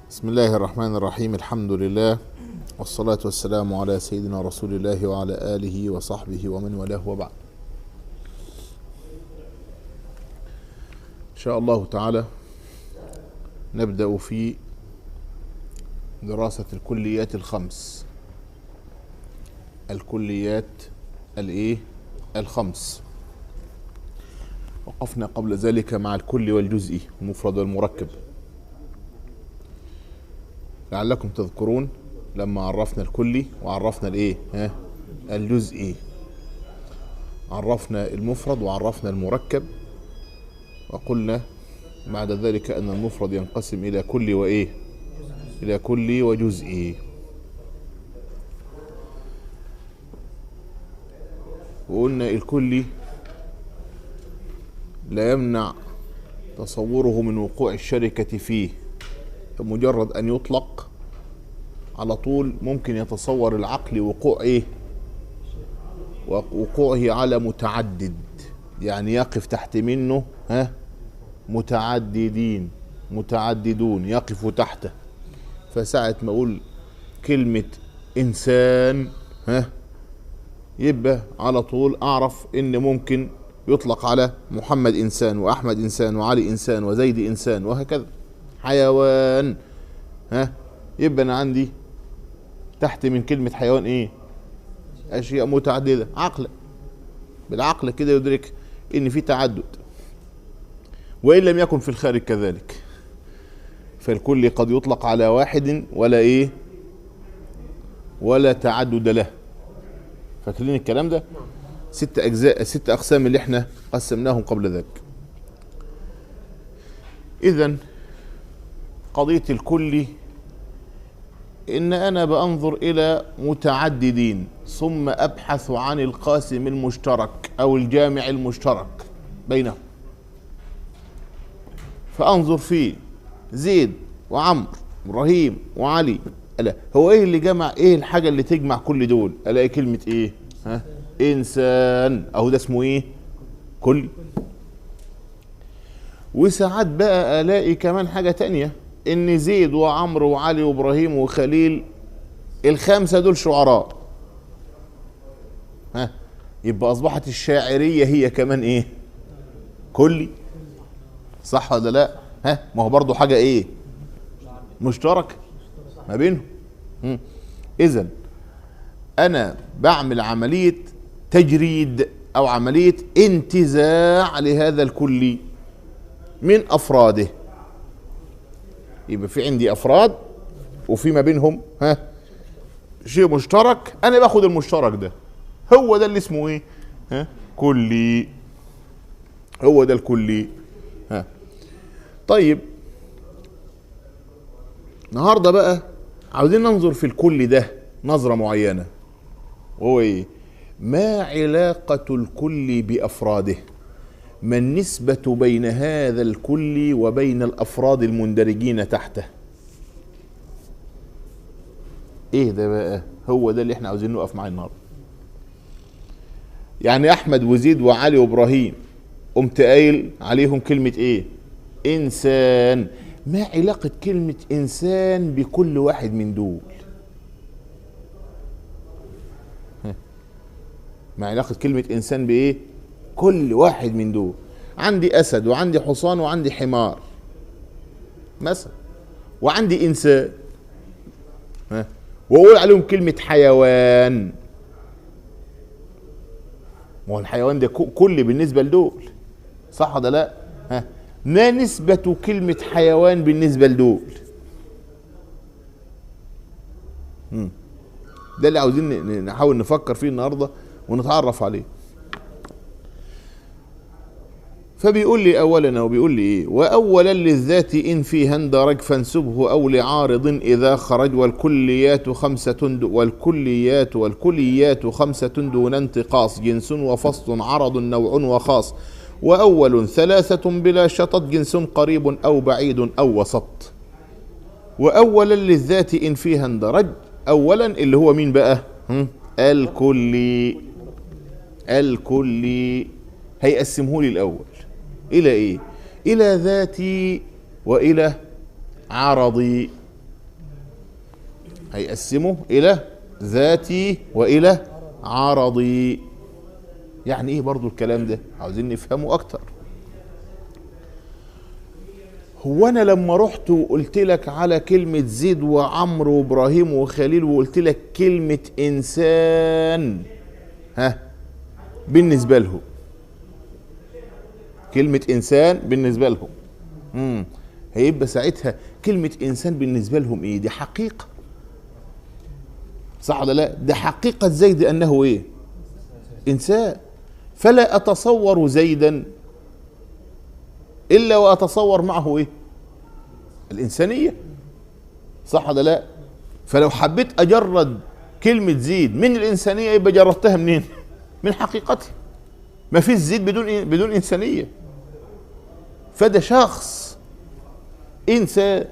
بسم الله الرحمن الرحيم. الحمد لله والصلاة والسلام على سيدنا رسول الله وعلى آله وصحبه ومن والاه وبعد. إن شاء الله تعالى نبدأ في دراسة الكليات الخمس. الكليات الخمس. وقفنا قبل ذلك مع الكل والجزئي، المفرد والمركب. لعلكم تذكرون لما عرفنا الكلي وعرفنا الجزئي، عرفنا المفرد وعرفنا المركب، وقلنا بعد ذلك أن المفرد ينقسم إلى كلي إلى كلي وجزئي. وقلنا الكلي لا يمنع تصوره من وقوع الشركة فيه، مجرد أن يطلق على طول ممكن يتصور العقل وقوعه على متعدد، يعني يقف تحت منه متعددون يقف تحته. فساعة ما أقول كلمة إنسان يبقى على طول أعرف إن ممكن يطلق على محمد إنسان وأحمد إنسان وعلي إنسان وزيد إنسان وهكذا. حيوان يبقى أنا عندي تحت من كلمة حيوان أشياء متعددة. بالعقل كده يدرك إن في تعدد، وإن لم يكن في الخارج كذلك. فالكل قد يطلق على واحد ولا تعدد له. فاكرين الكلام ده؟ 6 أجزاء، 6 أقسام اللي احنا قسمناهم قبل ذلك. إذن قضية الكلي إن أنا بأنظر إلى متعددين ثم أبحث عن القاسم المشترك أو الجامع المشترك بينهم، فأنظر فيه زيد وعمر وإبراهيم وعلي. ألا هو إيه اللي جمع؟ إيه الحاجة اللي تجمع كل دول؟ ألاقي كلمة إنسان، أهو ده اسمه كلي. وساعات بقى ألاقي كمان حاجة تانية، إن زيد وعمرو وعلي وإبراهيم وخليل ال5 دول شعراء. يبقى أصبحت الشاعرية هي كمان كلي. صح ولا لا؟ ما هو برضو حاجة مشترك ما بينهم. إذن أنا بعمل عملية تجريد أو عملية انتزاع لهذا الكلي من أفراده. يبقى في عندي أفراد وفي ما بينهم شيء مشترك، أنا باخد المشترك ده، هو ده اللي اسمه كلي. هو ده الكلي. طيب النهارده بقى عاوزين ننظر في الكل ده نظرة معينة، وهو ما علاقة الكل بأفراده؟ ما النسبة بين هذا الكل وبين الأفراد المندرجين تحته؟ ده بقى هو ده اللي احنا عاوزين نقف معاه النهارده. يعني أحمد وزيد وعلي وإبراهيم قمت قايل عليهم كلمة إنسان. ما علاقة كلمة إنسان بكل واحد من دول؟ ما علاقة كلمة إنسان كل واحد من دول؟ عندي أسد وعندي حصان وعندي حمار مثلا، وعندي إنسان، وأقول عليهم كلمة حيوان. ما هو الحيوان ده كل بالنسبة لدول، صح ولا لا؟ ما نسبة كلمة حيوان بالنسبة لدول؟ ده اللي عاوزين نحاول نفكر فيه النهاردة ونتعرف عليه. فبيقول لي أولا، وبيقول لي وأولا للذات إن فيها اندرج فانسبه أو لعارض إذا خرج، والكليات خمسة دون انتقاص، جنس وفصل عرض نوع وخاص. وأول 3 بلا شطط، جنس قريب أو بعيد أو وسط. وأولا للذات إن فيها اندرج، أولا اللي هو مين بقى؟ الكلي هيقسمه لي الأول إلى إلى ذاتي وإلى عرضي. هيقسمه الى ذاتي والى عرضي. يعني ايه برضو الكلام ده؟ عاوزين نفهمه اكتر. هو انا لما رحت وقلت لك على كلمة زيد وعمرو وابراهيم وخليل وقلت لك كلمة انسان، ها، بالنسبة لهم كلمة انسان بالنسبة لهم، هيبقى ساعتها كلمة انسان بالنسبة لهم ايه؟ دي حقيقة، صح ولا لا؟ ده حقيقة زيد انه ايه؟ انسان. فلا اتصور زيدا الا واتصور معه ايه؟ الانسانية، صح ولا لا؟ فلو حبيت اجرد كلمة زيد من الانسانية يبقى جردتها منين؟ من حقيقتها. ما فيش زيد بدون انسانية. فده شخص انسان.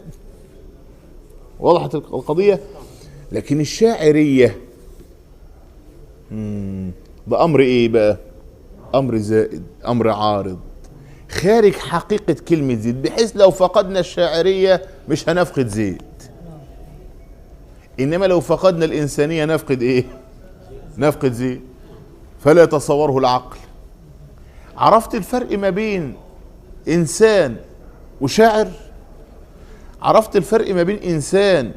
وضحت القضية؟ لكن الشاعرية ده امر ايه بقى؟ امر زائد، امر عارض، خارج حقيقة كلمة زيد، بحيث لو فقدنا الشاعرية مش هنفقد زيد، انما لو فقدنا الانسانية نفقد ايه؟ نفقد زيد. فلا يتصوره العقل. عرفت الفرق ما بين انسان وشاعر؟ عرفت الفرق ما بين انسان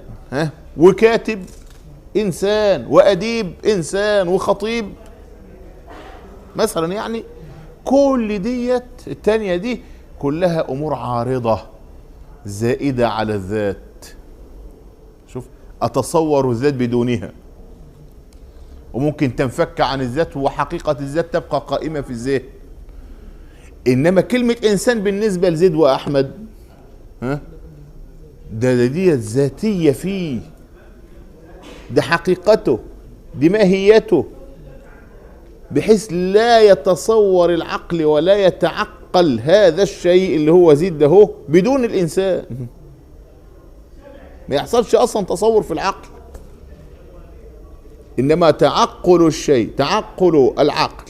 وكاتب؟ انسان واديب، انسان وخطيب مثلا. يعني كل ديت التانية دي كلها امور عارضة زائدة على الذات. شوف، اتصور الذات بدونها، وممكن تنفك عن الذات وحقيقة الذات تبقى قائمة في الذهن. انما كلمة انسان بالنسبة لزيد واحمد ده ديت ذاتية فيه، ده حقيقته، دي ماهيته، بحيث لا يتصور العقل ولا يتعقل هذا الشيء اللي هو زيد ده هو بدون الانسان. ما يحصلش اصلا تصور في العقل. انما تعقل الشيء، تعقل العقل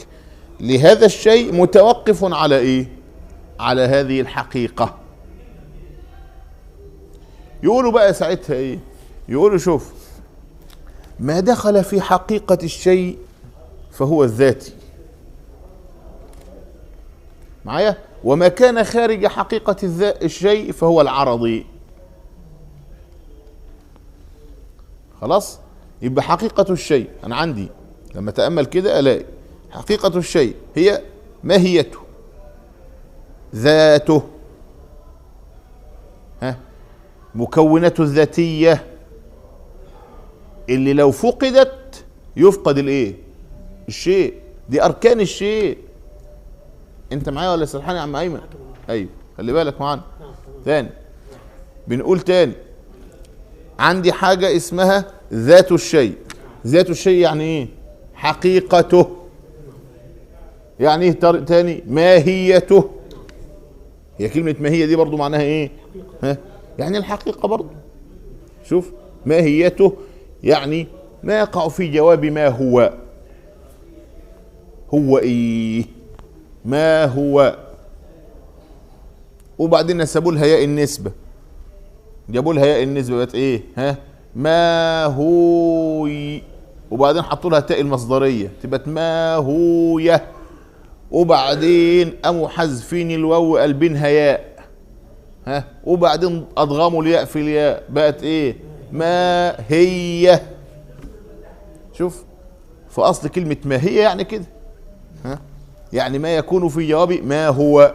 لهذا الشيء متوقف على ايه؟ على هذه الحقيقة. يقولوا بقى ساعتها ايه؟ يقولوا شوف، ما دخل في حقيقة الشيء فهو الذاتي معايا، وما كان خارج حقيقة الشيء فهو العرضي. خلاص؟ يبقى حقيقة الشيء أنا عندي لما أتأمل كده ألاقي حقيقة الشيء هي ماهيته، ذاته، مكوناته الذاتية اللي لو فقدت يفقد الايه؟ الشيء. دي أركان الشيء. أنت معايا ولا سرحان يا عم أيمن؟ أيوه، خلي بالك معانا. تاني بنقول تاني، عندي حاجة اسمها ذات الشيء. ذات الشيء يعني ايه؟ حقيقته. يعني ايه تاني؟ ماهيته. هي كلمة ماهية دي برضو معناها ايه؟ يعني الحقيقة برضو. شوف، ماهيته يعني ما يقع في جواب ما هو. هو ايه؟ ما هو. وبعدين نسبوا لها ياء النسبة، جابوا لها ياء النسبة بقت ايه؟ ما هو. وبعدين حطوا لها تاء المصدرية تبقى ما هوية. وبعدين قاموا حذفين الواو وقلبينها ياء، وبعدين ادغموا الياء في الياء بقت ايه؟ ما هي. شوف، في اصل كلمة ما هي يعني كده، يعني ما يكون في جواب ما هو.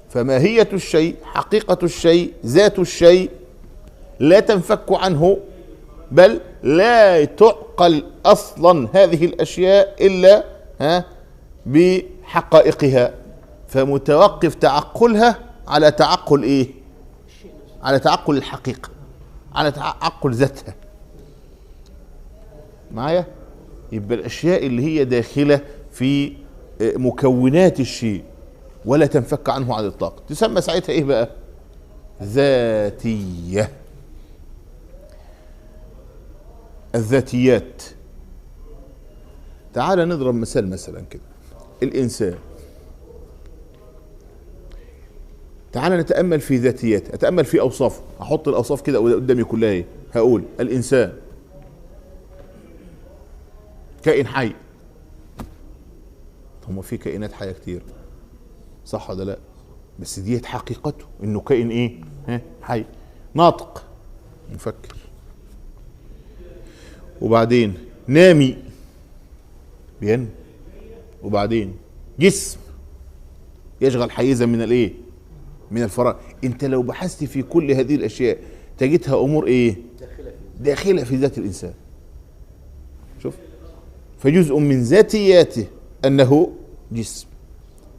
فماهية الشيء، حقيقة الشيء، ذات الشيء لا تنفك عنه، بل لا تعقل اصلا هذه الاشياء الا بحقائقها. فمتوقف تعقلها على تعقل ايه؟ على تعقل الحقيقة، على تعقل ذاتها. معايا؟ يبقى الاشياء اللي هي داخلة في مكونات الشيء ولا تنفك عنه على الاطلاق تسمى ساعتها ايه بقى؟ ذاتية. الذاتيات. تعال نضرب مثلا كده، الانسان. تعال نتأمل في ذاتياته، اتأمل في اوصافه، احط الاوصاف كده قدامي كلها ايه؟ هقول الانسان كائن حي. طب ما في كائنات حيه كتير، صح ولا لا؟ بس ديت حقيقته انه كائن ايه؟ حي، ناطق، مفكر. وبعدين نامي، بينمو. وبعدين جسم يشغل حيزا من الايه؟ من الفراغ. انت لو بحثت في كل هذه الاشياء تجدها امور ايه؟ داخله في ذات الانسان. شوف، فجزء من ذاتياته انه جسم،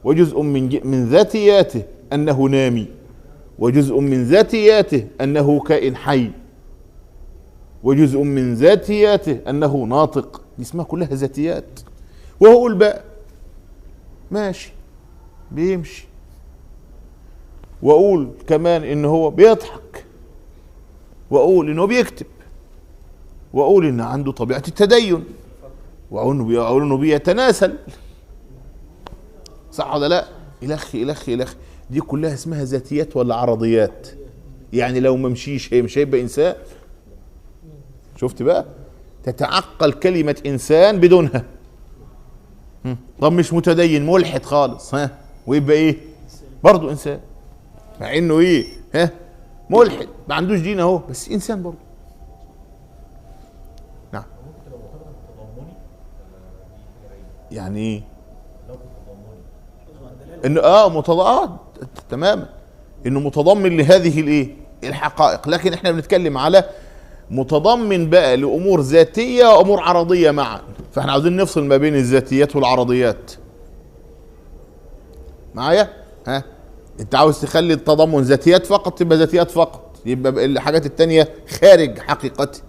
وجزء من ذاتياته انه نامي، وجزء من ذاتياته انه كائن حي، وجزء من ذاتياته انه ناطق. دي اسمها كلها ذاتيات. وهقول بقى ماشي بيمشي، واقول كمان ان هو بيضحك، واقول انه بيكتب، واقول ان عنده طبيعة التدين، واقول انه بيتناسل، صح ولا لا؟ الخ الخ الخ. دي كلها اسمها ذاتيات ولا عرضيات؟ يعني لو ما مشيش مش هيبقى انسان. شفت بقى؟ تتعقل كلمة انسان بدونها. طب مش متدين، ملحد خالص، ويبقى ايه؟ برضه انسان، مع انه ايه؟ ملحد ما عندوش دين اهو، بس انسان برضه. نعم. يعني ايه؟ انه متضاد تماما، انه متضمن لهذه الايه؟ الحقائق. لكن احنا بنتكلم على متضمن بقى لامور ذاتيه وامور عرضيه معا، فاحنا عاوزين نفصل ما بين الذاتيات والعرضيات. معايا؟ انت عاوز تخلي التضمن ذاتيات فقط، تبقى ذاتيات فقط، يبقى الحاجات التانية خارج حقيقتي.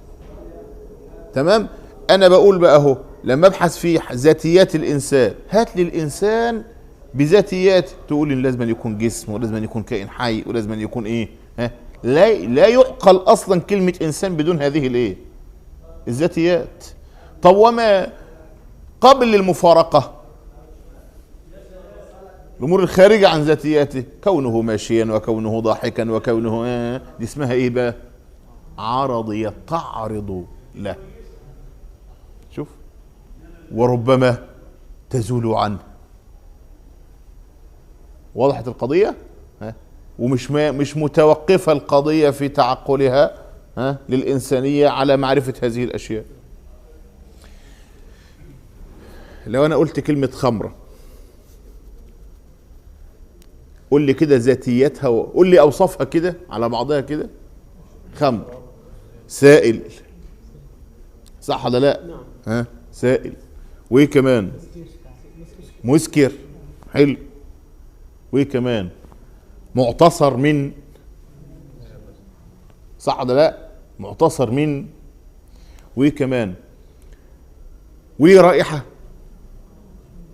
تمام؟ انا بقول بقى اهو، لما ابحث في ذاتيات الانسان، هات لي الانسان بذاتيات، تقول ان لازم يكون جسم، ولازم يكون كائن حي، ولازم يكون ايه؟ لا يعقل اصلا كلمة انسان بدون هذه الايه؟ الذاتيات. طب وما قبل المفارقة؟ الامور الخارجة عن ذاتياته، كونه ماشيا، وكونه ضاحكا، وكونه دي اسمها ايه بقى؟ عرضية، تعرض له. شوف، وربما تزول عنه. وضحت القضية؟ مش متوقفة القضية في تعقلها للإنسانية على معرفة هذه الأشياء. لو أنا قلت كلمة خمرة، قول لي كده ذاتيتها، قول لي أوصافها كده على بعضها كده. خمر، سائل، صح ولا لا؟ سائل. وإيه كمان؟ مسكر، حلو. وإيه كمان؟ معتصر من، صح ولا لا؟ معتصر من. وايه كمان؟ وليه رائحة،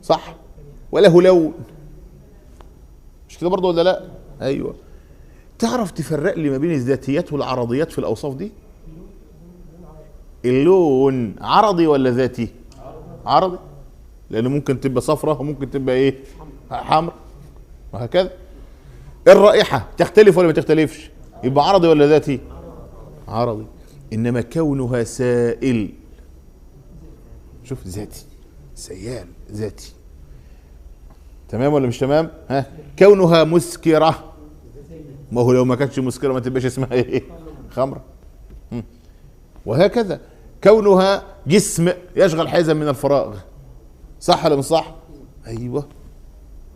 صح؟ وله لون، مش كده برضه ولا لا؟ ايوه. تعرف تفرق لي ما بين الذاتيات والعرضيات في الاوصاف دي؟ اللون عرضي ولا ذاتي؟ عرضي، لانه ممكن تبقى صفرة وممكن تبقى ايه؟ حمر، وهكذا. الرائحة تختلف ولا ما تختلفش؟ يبقى عرضي ولا ذاتي؟ عرضي. انما كونها سائل، شوف، ذاتي، سيال، ذاتي. تمام ولا مش تمام؟ كونها مسكرة، ما هو لو ما كانتش مسكرة ما تبقاش اسمها ايه؟ خمرة. وهكذا كونها جسم يشغل حيزا من الفراغ، صح ولا مش صح؟ ايوه،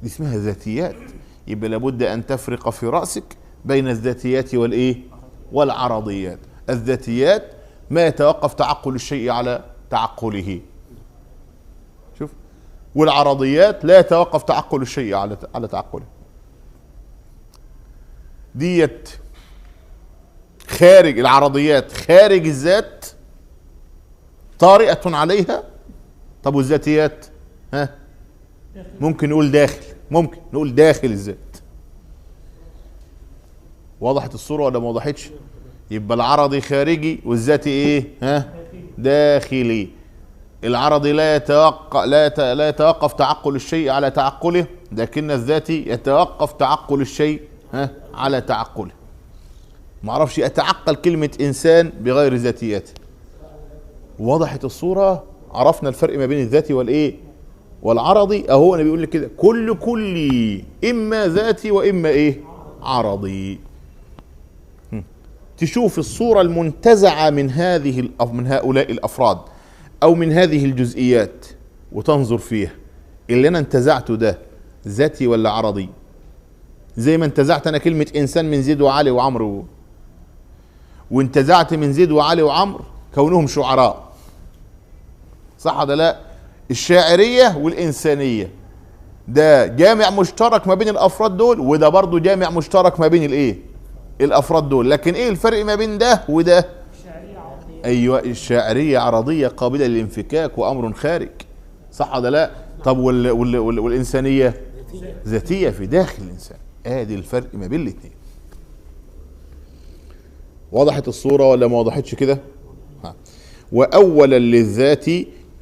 دي اسمها ذاتيات. يبقى لابد ان تفرق في رأسك بين الذاتيات والايه؟ والعرضيات. الذاتيات ما يتوقف تعقل الشيء على تعقله، شوف، والعرضيات لا يتوقف تعقل الشيء على تعقله. ديت خارج العرضيات، خارج الذات، طارئة عليها. طب والذاتيات؟ ممكن نقول داخل، ممكن نقول داخل الذات. وضحت الصورة ولا ما وضحتش؟ يبقى العرضي خارجي والذاتي ايه؟ داخلي. العرضي لا يتوقف تعقل الشيء على تعقله، لكن الذاتي يتوقف تعقل الشيء على تعقله. ما اعرفش اتعقل كلمة انسان بغير ذاتيته. وضحت الصورة؟ عرفنا الفرق ما بين الذاتي والايه والعرضي. اهو انا بيقول لك كده كل اما ذاتي واما ايه عرضي. تشوف الصورة المنتزعة من من هؤلاء الافراد او من هذه الجزئيات وتنظر فيها، اللي انا انتزعته ده ذاتي ولا عرضي؟ زي ما انتزعت انا كلمة انسان من زيد وعلي وعمرو، وانتزعت من زيد وعلي وعمرو كونهم شعراء، صح ولا لا؟ الشاعرية والإنسانية ده جامع مشترك ما بين الأفراد دول، وده برضو جامع مشترك ما بين الإيه الأفراد دول. لكن إيه الفرق ما بين ده وده؟ أيوة، الشاعرية عرضية قابلة للانفكاك وأمر خارج، صح ولا لا؟ طب والإنسانية ذاتية في داخل الإنسان. ادي الفرق ما بين الاثنين. وضحت الصورة ولا ما وضحتش كده؟ وأولا للذات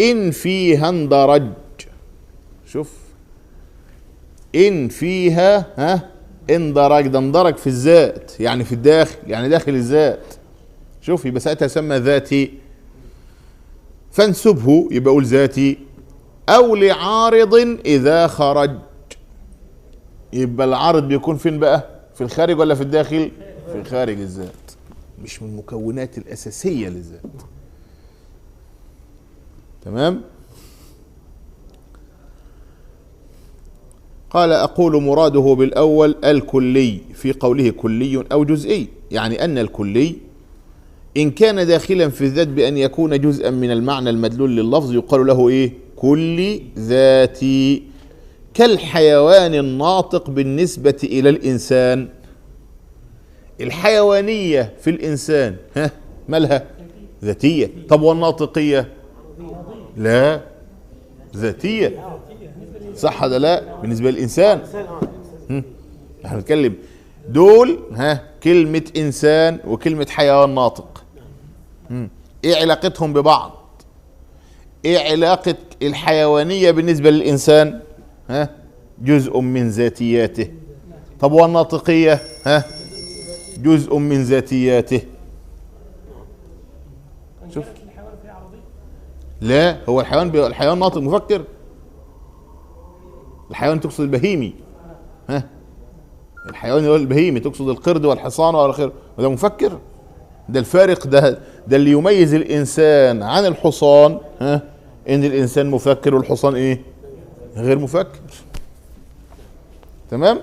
إن فيها اندرج. شوف، إن فيها اندرج، ده اندرج في الذات يعني في الداخل، يعني داخل الذات. شوف، يبقى ساعتها يسمى ذاتي، فانسبه يبقى قول ذاتي. أو لعارض إذا خرج، يبقى العارض بيكون فين بقى؟ في الخارج ولا في الداخل؟ في خارج الذات، مش من المكونات الأساسية للذات. تمام؟ قال أقول مراده بالأول الكلي في قوله كلي أو جزئي، يعني أن الكلي إن كان داخلا في الذات بأن يكون جزءا من المعنى المدلول لللفظ يقال له إيه؟ كلي ذاتي، كالحيوان الناطق بالنسبة إلى الإنسان. الحيوانية في الإنسان مالها؟ ذاتية. طب والناطقية؟ لا، ذاتية، صح ولا لا؟ بالنسبة للإنسان احنا بنتكلم دول كلمة إنسان وكلمة حيوان ناطق، ايه علاقتهم ببعض؟ ايه علاقة الحيوانية بالنسبة للإنسان؟ جزء من ذاتياته. طب والناطقية؟ جزء من ذاتياته. شوف، لا، هو الحيوان ناطق مفكر. الحيوان تقصد البهيمي، الحيوان هو البهيمي، تقصد القرد والحصان والى اخره، وده مفكر. ده الفارق، ده اللي يميز الانسان عن الحصان، ان الانسان مفكر والحصان ايه؟ غير مفكر. تمام؟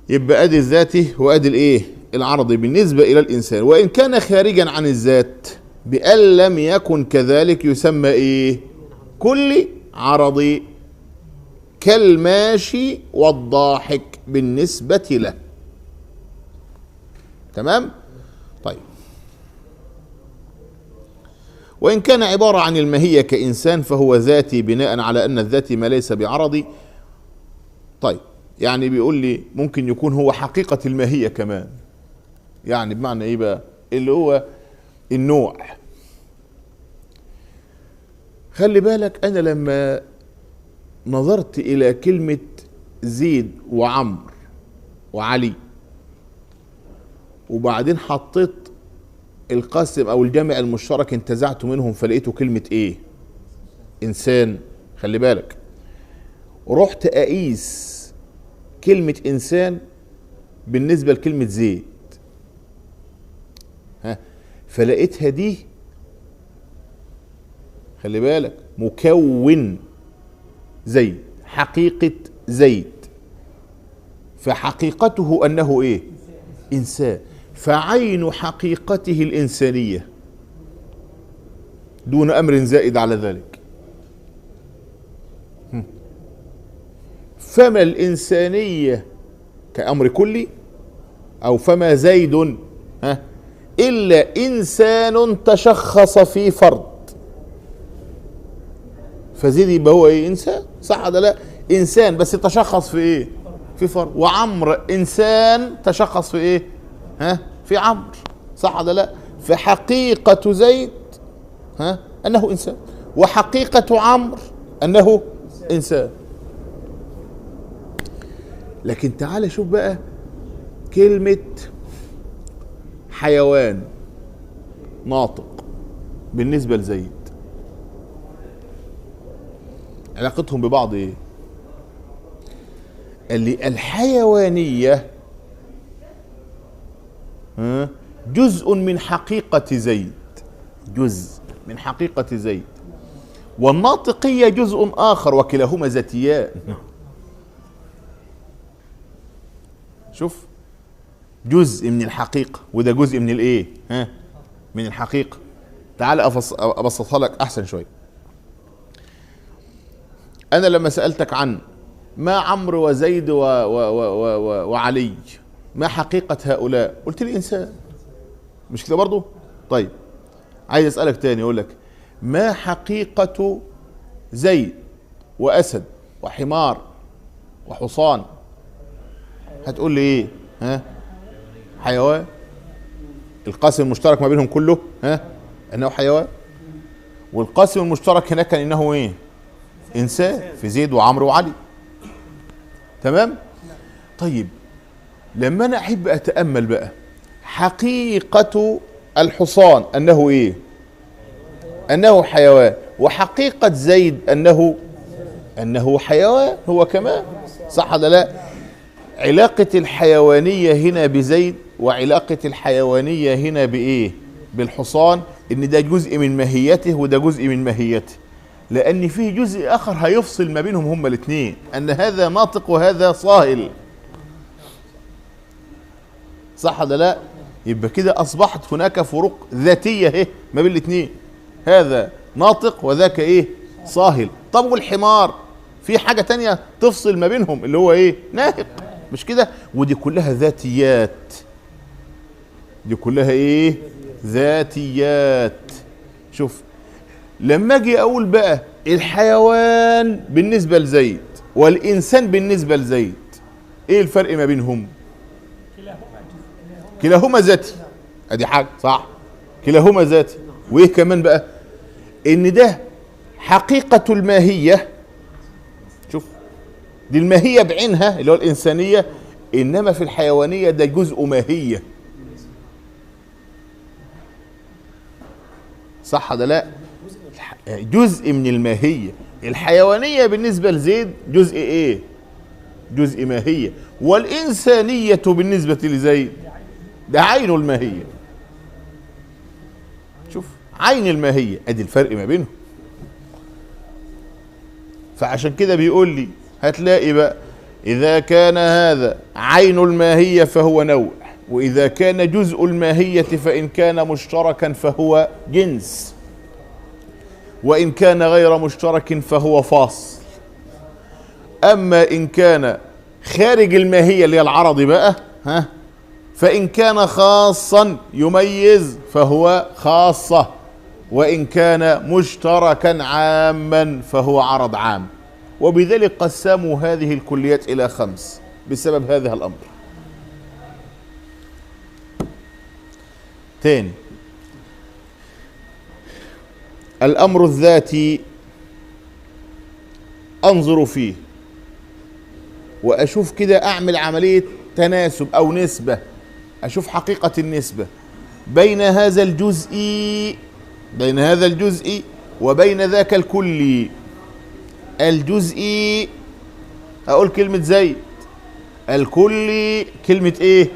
يبقى ادي الذاتي وادي الايه؟ العرضي بالنسبة الى الانسان. وان كان خارجا عن الذات بأن لم يكن كذلك يسمى ايه؟ كلي عرضي، كالماشي والضاحك بالنسبة له. تمام؟ طيب، وإن كان عبارة عن الماهية كإنسان فهو ذاتي بناء على أن الذاتي ما ليس بعرضي. طيب، يعني بيقول لي ممكن يكون هو حقيقة الماهية كمان، يعني بمعنى إيه بقى؟ اللي هو النوع. خلي بالك، أنا لما نظرت إلى كلمة زيد وعمر وعلي وبعدين حطيت القاسم أو الجامع المشترك انتزعت منهم فلقيته كلمة إيه؟ إنسان. خلي بالك، رحت أقيس كلمة إنسان بالنسبة لكلمة زيد، فلقيتها دي، خلي بالك، مكون زيد، حقيقة زيد، فحقيقته أنه إيه؟ إنسان، فعين حقيقته الإنسانية دون أمر زائد على ذلك. فما الإنسانية كأمر كلي، أو فما زيد إلا إنسان تشخص في فرد، فزيد يبقى هو ايه؟ انسان، صح ولا لا؟ انسان بس تشخص في ايه؟ في فرد. وعمر انسان تشخص في ايه؟ في عمرو، صح ولا لا؟ فحقيقة زيد انه انسان، وحقيقة عمرو انه انسان. لكن تعال شوف بقى كلمة حيوان ناطق بالنسبة لزيد علاقتهم ببعض ايه؟ اللي الحيوانية جزء من حقيقة زيد، جزء من حقيقة زيد، والناطقية جزء آخر، وكلاهما ذاتيان. شوف، جزء من الحقيقة وده جزء من الايه؟ من الحقيقة. تعال أبسطها لك أحسن شوية. أنا لما سألتك عن ما عمرو وزيد وعلي، ما حقيقة هؤلاء؟ قلت لي إنسان، مش كده برضو؟ طيب عايز أسألك تاني، أقول لك ما حقيقة زيد وأسد وحمار وحصان؟ هتقول لي إيه؟ حيوان. القاسم المشترك ما بينهم كله أنه حيوان، والقاسم المشترك هناك كان إنه إيه؟ إنسان، في زيد وعمرو وعلي. تمام؟ طيب لما أنا أحب أتأمل بقى حقيقة الحصان أنه إيه؟ أنه حيوان، وحقيقة زيد أنه حيوان هو كمان، صح ولا لا؟ علاقة الحيوانية هنا بزيد وعلاقة الحيوانية هنا بإيه؟ بالحصان، إن ده جزء من ماهيته وده جزء من ماهيته، لأن فيه جزء آخر هيفصل ما بينهم هما الاثنين، أن هذا ناطق وهذا صاهل، صح ولا لا؟ يبقى كده أصبحت هناك فروق ذاتية اهي ما بين الاثنين، هذا ناطق وذاك إيه؟ صاهل. طب والحمار في حاجة تانية تفصل ما بينهم اللي هو إيه؟ ناهق، مش كده؟ ودي كلها ذاتيات، دي كلها إيه؟ ذاتيات. شوف، لما اجي اقول بقى الحيوان بالنسبة لزيد والإنسان بالنسبة لزيد، ايه الفرق ما بينهم؟ كلاهما ذاتي، ادي حاجة صح، كلاهما ذاتي. وايه كمان بقى؟ ان ده حقيقة الماهية، شوف دي الماهية بعينها اللي هو الإنسانية، إنما في الحيوانية ده جزء ماهية، صح ولا لا؟ جزء من الماهية. الحيوانية بالنسبة لزيد جزء ايه؟ جزء ماهية. والإنسانية بالنسبة لزيد ده عين الماهية. شوف، عين الماهية، ادي الفرق ما بينهم. فعشان كده بيقول لي هتلاقي بقى إذا كان هذا عين الماهية فهو نوع، وإذا كان جزء الماهية فإن كان مشتركا فهو جنس، وإن كان غير مشترك فهو فاصل. أما إن كان خارج الماهية اللي هي العرضي بقى فإن كان خاصا يميز فهو خاصة، وإن كان مشتركا عاما فهو عرض عام. وبذلك قسموا هذه الكليات إلى 5 بسبب هذا الأمر. تاني، الأمر الذاتي أنظر فيه وأشوف كده، أعمل عملية تناسب أو نسبة، أشوف حقيقة النسبة بين هذا الجزء وبين ذاك الكلي. الجزئي أقول كلمة زيد، الكلي كلمة إيه؟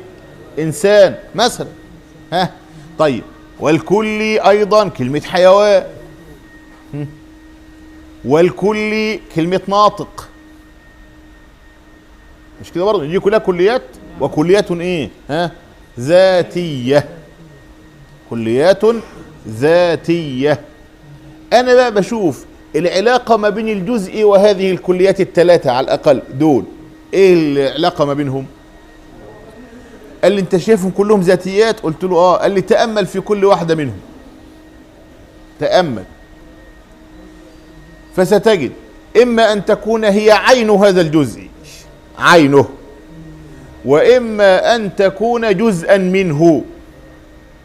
إنسان مثلا. طيب، والكلي أيضا كلمة حيوان، والكلي كلمة ناطق، مش كده برضه؟ دي كلها كليات، وكليات ايه؟ ذاتية، كليات ذاتية. انا بقى بشوف العلاقة ما بين الجزء وهذه الكليات ال3 على الاقل دول، ايه العلاقة ما بينهم؟ قال لي انت شايفهم كلهم ذاتيات؟ قلت له قال لي تأمل في كل واحدة منهم، تأمل، فستجد اما ان تكون هي عين هذا الجزء، عينه، واما ان تكون جزءا منه،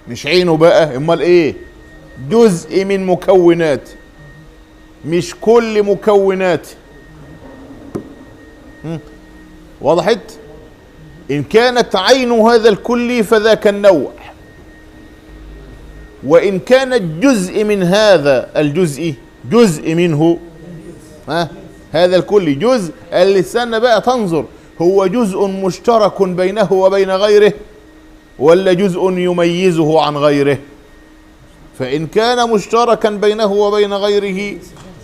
مش عينه بقى، امال ايه؟ جزء من مكونات، مش كل مكونات. وضحت؟ إن كانت عين هذا الكل فذاك النوع، وإن كانت جزء من هذا الجزء، جزء منه هذا الكل جزء، اللسان بقى تنظر هو جزء مشترك بينه وبين غيره ولا جزء يميزه عن غيره. فإن كان مشتركا بينه وبين غيره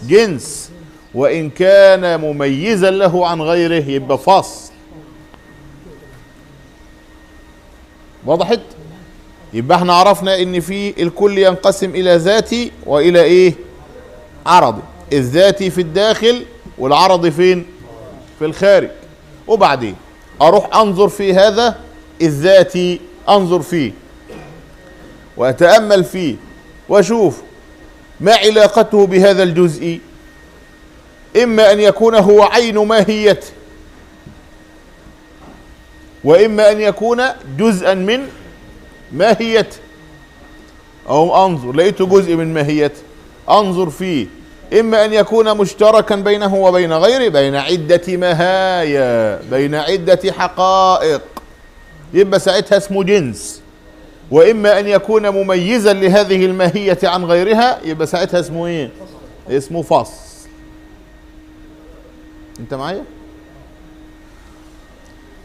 جنس، وإن كان مميزا له عن غيره يبقى فصل. وضحت؟ يبقى احنا عرفنا ان في الكل ينقسم الى ذاتي والى ايه؟ عرضي. الذاتي في الداخل والعرضي فين؟ في الخارج. وبعدين اروح انظر في هذا الذاتي، انظر فيه واتامل فيه واشوف ما علاقته بهذا الجزء. اما ان يكون هو عين ماهيته، واما ان يكون جزءا من ماهيته. او انظر لقيته جزء من ماهيته انظر فيه، اما ان يكون مشتركا بينه وبين غيره، بين عدة مهايا، بين عدة حقائق، يبقى ساعتها اسمه جنس. واما ان يكون مميزا لهذه الماهية عن غيرها، يبقى ساعتها اسمه ايه؟ اسمه فصل. انت معايا؟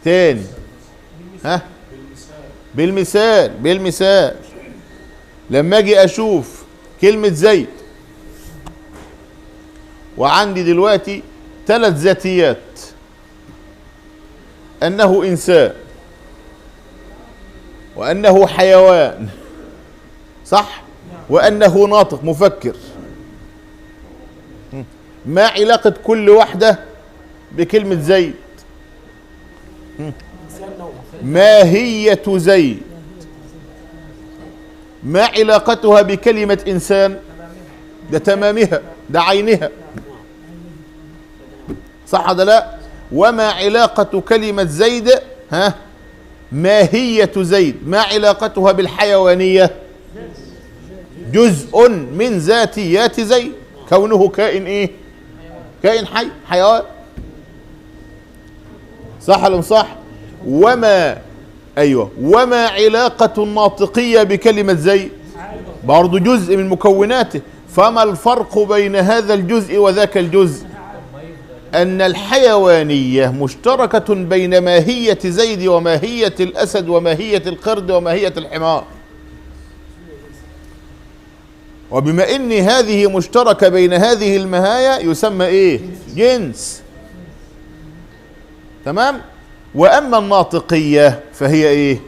تاني بالمثال لما اجي اشوف كلمة زيد، وعندي دلوقتي 3 ذاتيات: انه انسان، وانه حيوان، صح؟ وانه ناطق مفكر. ما علاقة كل واحدة بكلمة زيد؟ ماهية زيد. ما علاقتها بكلمة إنسان؟ ده تمامها، ده عينها، صح ولا لا؟ وما علاقة كلمة زيد ماهية زيد، ما علاقتها بالحيوانية؟ جزء من ذاتيات زيد، كونه كائن ايه؟ كائن حي، حيوان، صح ولا مش صح؟ وما علاقة الناطقية بكلمة زيد؟ برضو جزء من مكوناته. فما الفرق بين هذا الجزء وذاك الجزء؟ أن الحيوانية مشتركة بين ماهية زيد وماهية الأسد وماهية القرد وماهية الحمار. وبما أن هذه مشتركة بين هذه المهايا يسمى إيه؟ جنس. تمام؟ وأما الناطقية فهي إيه؟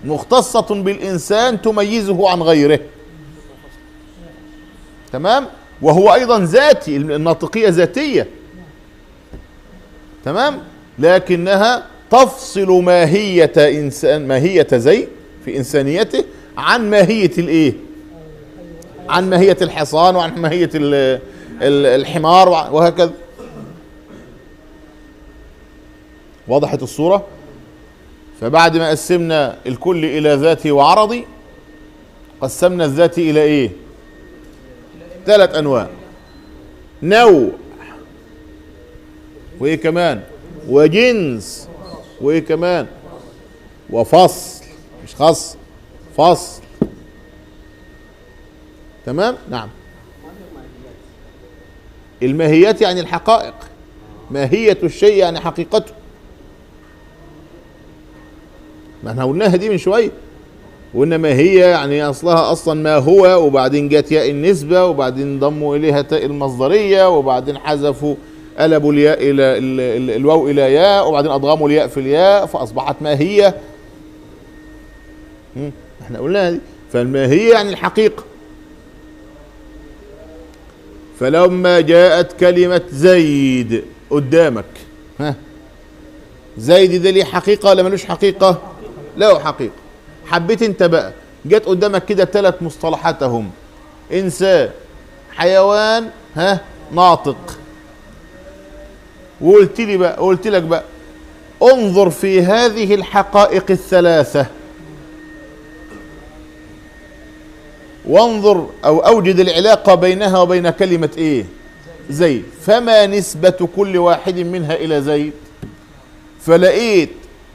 مختصة بالإنسان تميزه عن غيره. تمام؟ وهو أيضا ذاتي، الناطقية ذاتية. تمام؟ لكنها تفصل ماهية إنسان، ماهية زيد في إنسانيته، عن ماهية الإيه؟ عن ماهية الحصان، وعن ماهية الحمار، وهكذا. وضحت الصورة؟ فبعد ما قسمنا الكل إلى ذاتي وعرضي، قسمنا الذاتي إلى إيه؟ 3 أنواع: نوع، وإيه كمان؟ وجنس، وإيه كمان؟ وفصل، مش خاص، فصل. تمام؟ نعم. الماهيات يعني الحقائق، ماهية الشيء يعني حقيقته. ما احنا قلناها دي من شويه، وقلنا ما هي يعني اصلها اصلا ما هو، وبعدين جت ياء النسبه، وبعدين ضموا اليها تاء المصدريه، وبعدين حذفوا، قلبوا الياء الى الواو الى ياء، وبعدين ادغموا الياء في الياء فاصبحت ما هي. احنا قلناها دي. فالماهيه يعني الحقيقه. فلما جاءت كلمه زيد قدامك، زيد ده ليه حقيقه ولا ملوش حقيقه؟ له حقيقه. حبيت انت بقى، جت قدامك كده 3 مصطلحات هم: انسان، حيوان، ناطق. وقلت لك بقى انظر في هذه الحقائق ال3، وانظر او اوجد العلاقه بينها وبين كلمه ايه؟ زيد. فما نسبه كل واحد منها الى زيد؟ فلقيت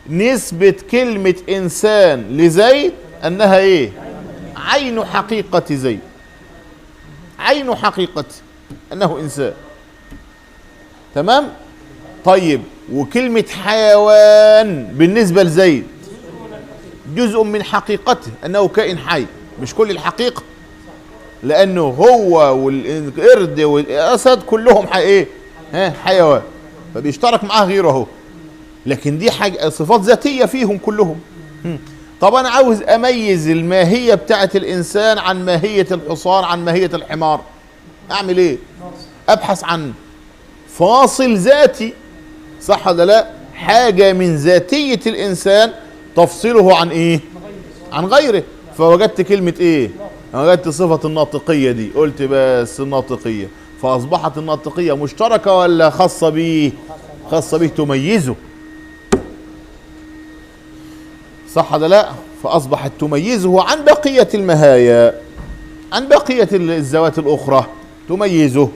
نسبة كلمة إنسان لزيد أنها إيه؟ عين حقيقة زيد، عين حقيقة أنه إنسان. تمام؟ طيب وكلمة حيوان بالنسبة لزيد جزء من حقيقته أنه كائن حي، مش كل الحقيقة، لأنه هو والقرد والأسد كلهم إيه؟ حيوان، فبيشترك معاه غيره اهو، لكن دي حاجة صفات ذاتية فيهم كلهم. طب أنا عاوز أميز الماهية بتاعة الإنسان عن ماهية الحصان عن ماهية الحمار، أعمل إيه؟ أبحث عن فاصل ذاتي، صح ولا لا؟ حاجة من ذاتية الإنسان تفصله عن إيه؟ عن غيره. فوجدت كلمة إيه؟ وجدت صفة الناطقية دي، قلت بس الناطقية، فأصبحت الناطقية مشتركة ولا خاصة به؟ خاصة به، تميزه، صح ولا لا؟ فأصبحت تميزه عن بقية المهايا، عن بقية الذوات الأخرى تميزه.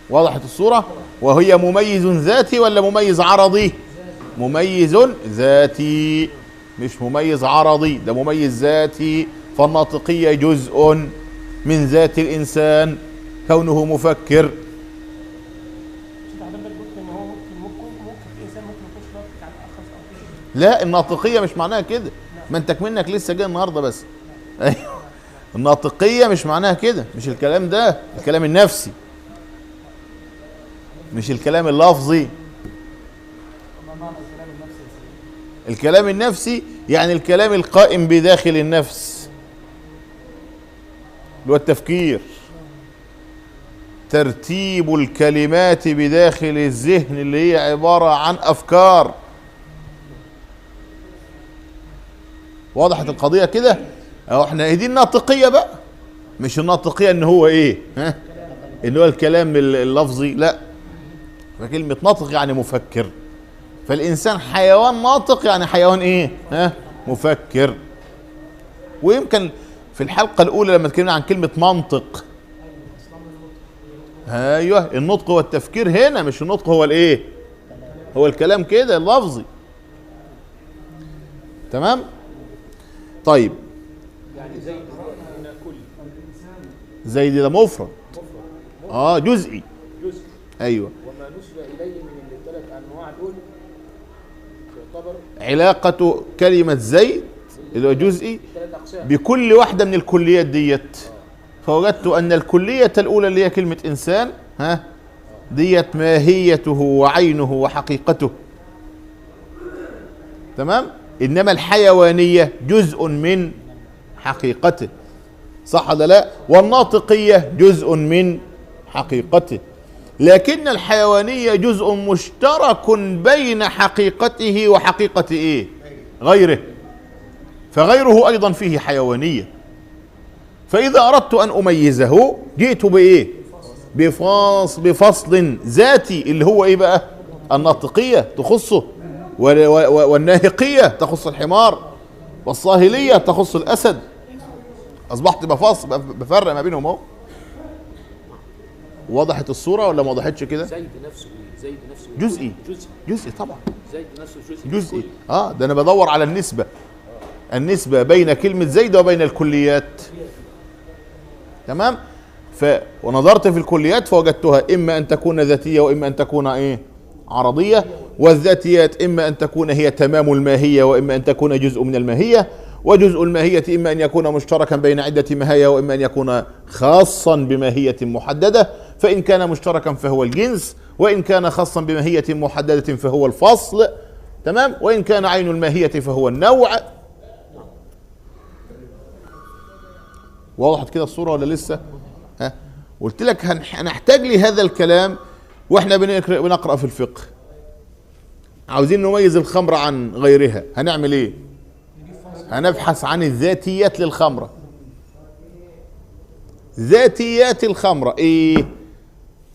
وضحت الصورة؟ وهي مميز ذاتي ولا مميز عرضي؟ مميز ذاتي، مش مميز عرضي، ده مميز ذاتي. فالناطقية جزء من ذات الإنسان كونه مفكر. لا، الناطقية مش معناها كده، ما انت منك لسه جاي النهارده بس. ايوه، الناطقية مش معناها كده، مش الكلام ده، الكلام النفسي مش الكلام اللفظي. الكلام النفسي يعني الكلام القائم بداخل النفس، اللي هو التفكير، ترتيب الكلمات بداخل الذهن اللي هي عبارة عن أفكار. وضحت القضية كده؟ أو احنا دي الناطقية بقى، مش الناطقية ان هو ايه؟ ان هو الكلام اللفظي، لا. فكلمة ناطق يعني مفكر، فالإنسان حيوان ناطق يعني حيوان ايه؟ مفكر. ويمكن في الحلقة الأولى لما اتكلمنا عن كلمة منطق، ايوه، النطق هو التفكير هنا، مش النطق هو الايه؟ هو الكلام كده اللفظي. تمام؟ طيب، يعني زيد من كل، زيد ده مفرد، جزئي، ايوه. وما نسب اليه من الثلاث انواع دول يعتبر علاقة كلمة زيد اللي هو جزئي بكل واحدة من الكليات ديت. فوجدت أن الكلية الأولى اللي هي كلمة إنسان ديت ماهيته وعينه وحقيقته، تمام؟ إنما الحيوانية جزء من حقيقته، صح ولا لا؟ والناطقية جزء من حقيقته، لكن الحيوانية جزء مشترك بين حقيقته وحقيقة إيه؟ غيره، فغيره أيضا فيه حيوانية. فإذا أردت أن أميزه جئت بإيه؟ بفصل ذاتي اللي هو إيه بقى؟ الناطقية تخصه، والناهقية تخص الحمار، والصاهلية تخص الأسد. أصبحت بفرق ما بينهم أهو. وضحت الصورة ولا ما وضحتش كده؟ زيد نفسه جزئي، جزئي طبعا، زيد نفسه جزئي. ده أنا بدور على النسبة، النسبة بين كلمة زيد وبين الكليات. تمام؟ ونظرت في الكليات فوجدتها إما أن تكون ذاتية وإما أن تكون إيه؟ عرضية. والذاتيات إما أن تكون هي تمام الماهية وإما أن تكون جزء من الماهية. وجزء الماهية إما أن يكون مشتركا بين عدة ماهية وإما أن يكون خاصا بماهية محددة. فإن كان مشتركا فهو الجنس، وإن كان خاصا بماهية محددة فهو الفصل. تمام؟ وإن كان عين الماهية فهو النوع. وضحت كده الصورة ولا لسه؟ قلت لك هنحتاج لهذا الكلام واحنا بنقرأ في الفقه. عاوزين نميز الخمر عن غيرها، هنعمل ايه؟ هنبحث عن الذاتيات للخمرة. ذاتيات الخمرة ايه؟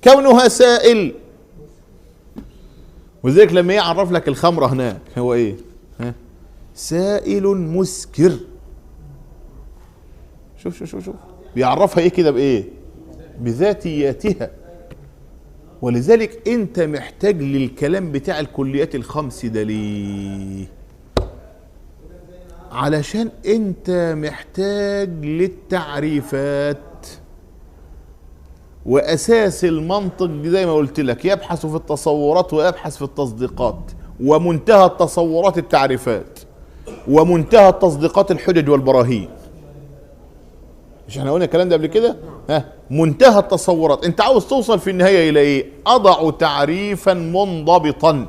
كونها سائل. وذلك لما يعرف لك الخمرة هناك هو ايه؟ سائل مسكر. شوف بيعرفها ايه كده بايه؟ بذاتياتها. ولذلك انت محتاج للكلام بتاع الكليات الخمس ده ليه؟ علشان انت محتاج للتعريفات، واساس المنطق زي ما قلت لك يبحث في التصورات ويبحث في التصديقات، ومنتهى التصورات التعريفات، ومنتهى التصديقات الحجج والبراهين. مش احنا قلنا الكلام ده قبل كده؟ ها، منتهى التصورات. انت عاوز توصل في النهايه الى ايه؟ اضع تعريفا منضبطا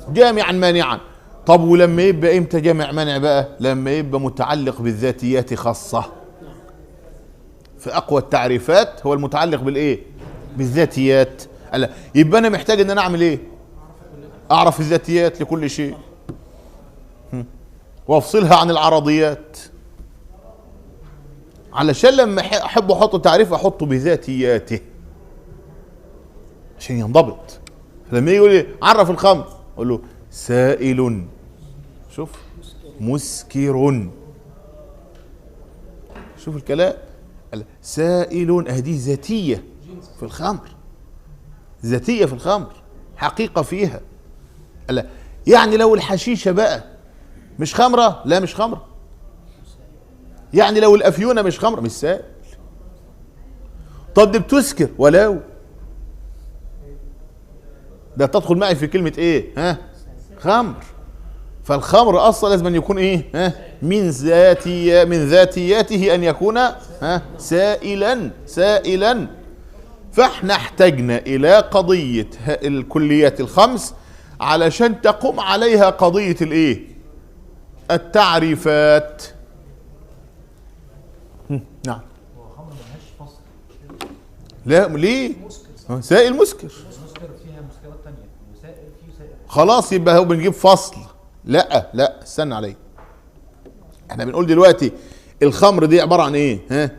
جامعا مانعا. طب ولما يبقى امتى جامع مانع بقى؟ لما يبقى متعلق بالذاتيات خاصه. فاقوى التعريفات هو المتعلق بالايه؟ بالذاتيات. يبقى انا محتاج ان انا اعمل ايه؟ اعرف الذاتيات لكل شيء وافصلها عن العرضيات، علشان لما احب احط تعريف احطه بذاتياته عشان ينضبط. لما يجي يقول لي عرف الخمر اقول له سائل، شوف، مسكر، شوف الكلام، سائل اهدي ذاتيه في الخمر، ذاتيه في الخمر، حقيقه فيها. يعني لو الحشيشه بقى مش خمره، لا مش خمره. يعني لو الافيونه مش خمره، مش سائل. طب دي بتسكر، ولو ده تدخل معي في كلمه ايه؟ ها، خمر. فالخمر اصلا لازم أن يكون ايه؟ ها، من ذاتياته ان يكون سائلا. سائلا. فاحنا احتجنا الى قضيه الكليات الخمس علشان تقوم عليها قضيه الايه؟ التعريفات. نعم. هو خمر ملهاش فصل. لا ليه؟ سائل مسكر. مسكر فيها مسكرات تانية، وسائل فيه سائل. خلاص يبقى هو بنجيب فصل. لا استنى علي. احنا بنقول دلوقتي الخمر دي عباره عن ايه؟ ها،